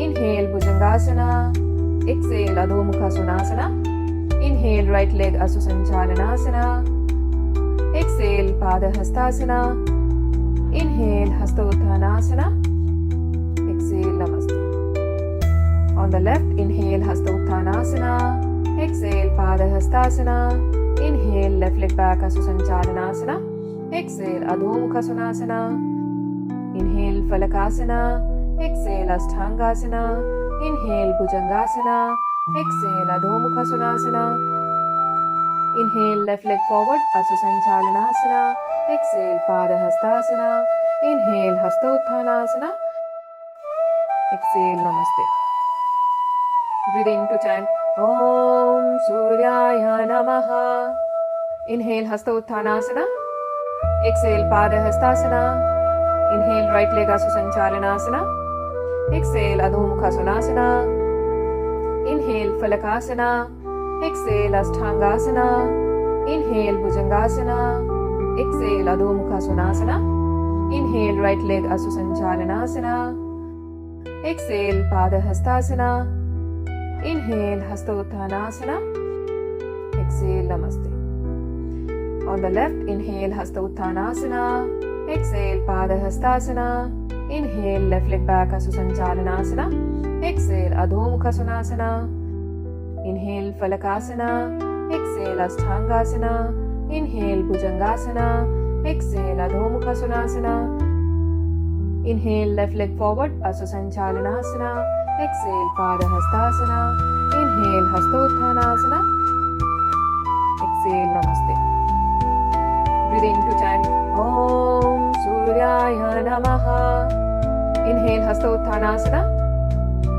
Inhale, Bhujangasana. Exhale, Adho Mukha Svanasana. Inhale, right leg Aswasanchalanasana. Exhale, Pada Hastasana. Inhale, Hastottanasana. Exhale, Namaste. On the left, inhale, Hastottanasana. Exhale, Pada Hastasana. Inhale, left leg back, Aswasanchalanasana. Exhale, Adho Mukha Svanasana. Inhale, Falakasana. Exhale, Asthangasana. Inhale, Bhujangasana. Exhale, Adho Mukha Svanasana. Inhale, left leg forward, Aswasanchalanasana. Exhale, Pada Hastasana. Inhale, Hastottanasana. Exhale, Namaste. Breathe in to chant Om Suryaya Namaha. Inhale, Hastottanasana. Exhale, Pada Hastasana. Inhale, right leg Aswasanchalanasana. Exhale, Adho Mukha Svanasana. Inhale, Falakasana. Exhale, Asthangasana. Inhale, Bhujangasana. Exhale, Adho Mukha Svanasana. Inhale, right leg Aswasanchalanasana. Exhale, Pada Hastasana. Inhale, Hastottanasana. Exhale, Namaste. On the left, inhale, Hastottanasana. Exhale, Pada Hastasana. Inhale, left leg back, Aswasanchalanasana. Exhale, Adho Mukha Svanasana. Inhale, Falakasana. Exhale, Asthangasana. Inhale, Bhujangasana. Exhale, Adho Mukha Svanasana. Inhale, left leg forward, Aswasanchalanasana. Exhale, Pada Hastasana. Inhale, Hastottanasana. Exhale, Namaste. Breathe in to chant Om Suryaya Namaha. Inhale, Hastottanasana.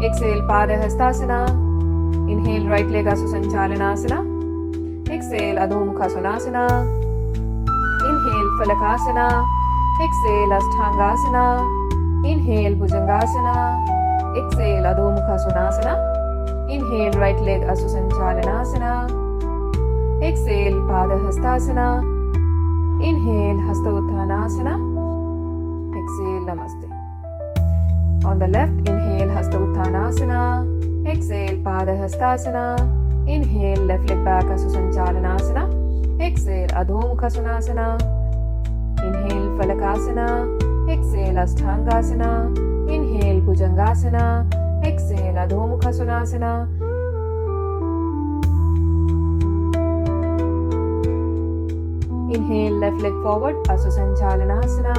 Exhale, Pada Hastasana. Inhale, right leg Aswasanchalanasana. Exhale, Adho Mukha Svanasana. Inhale, Falakasana. Exhale, Ashtangasana. Inhale, Bhujangasana. Exhale, Adho Mukha Svanasana. Inhale, right leg Asusanchalanasana. Exhale, Padahastasana. Inhale, Hasta Uttanasana. Exhale, Namaste. On the left, inhale, Hasta Uttanasana. Exhale, Padahastasana. Inhale, left leg back Asusanchalanasana. Exhale, Adho Mukha Svanasana. Inhale, Falakasana. Exhale, Ashtangasana. Inhale, Bhujangasana. Exhale, Adho Mukha Svanasana. Inhale, left leg forward, Asusanchalanasana.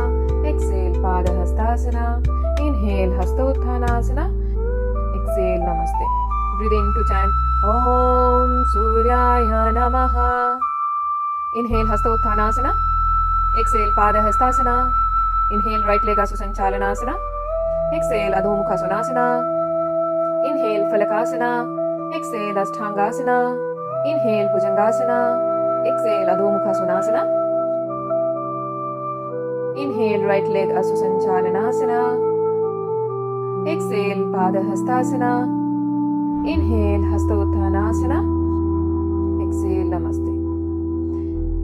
Exhale, Padahastasana. Inhale, Hasta Uttanasana. Exhale, Namaste. Breathe in to chant Om Suryaya Namaha. Inhale, Hasta Uttanasana. Exhale, Padahastasana. Inhale, right leg Asusanchalanasana. Exhale, Adho Mukha Svanasana. Inhale, Falakasana. Exhale, Ashtangasana. Inhale, Bhujangasana. Exhale, Adho Mukha Svanasana. Inhale, right leg Asusanchalanasana. Exhale, Padahastasana. Inhale, Hasta Uttanasana. Exhale, Namaste.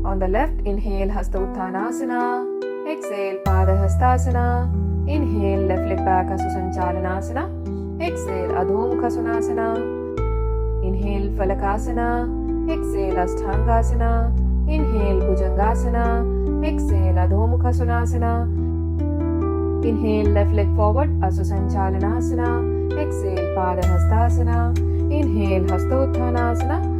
On the left, inhale, Hasta Uttanasana. Exhale, Padahastasana. Inhale, left leg back Asusanchalanasana. Exhale, Adho Mukha Svanasana. Inhale, Falakasana. Exhale, Ashtangasana. Inhale, Bhujangasana. Exhale, Adho Mukha Svanasana. Inhale, left leg forward, Asusanchalanasana. Exhale, Padahastasana. Inhale, Hasta Uttanasana.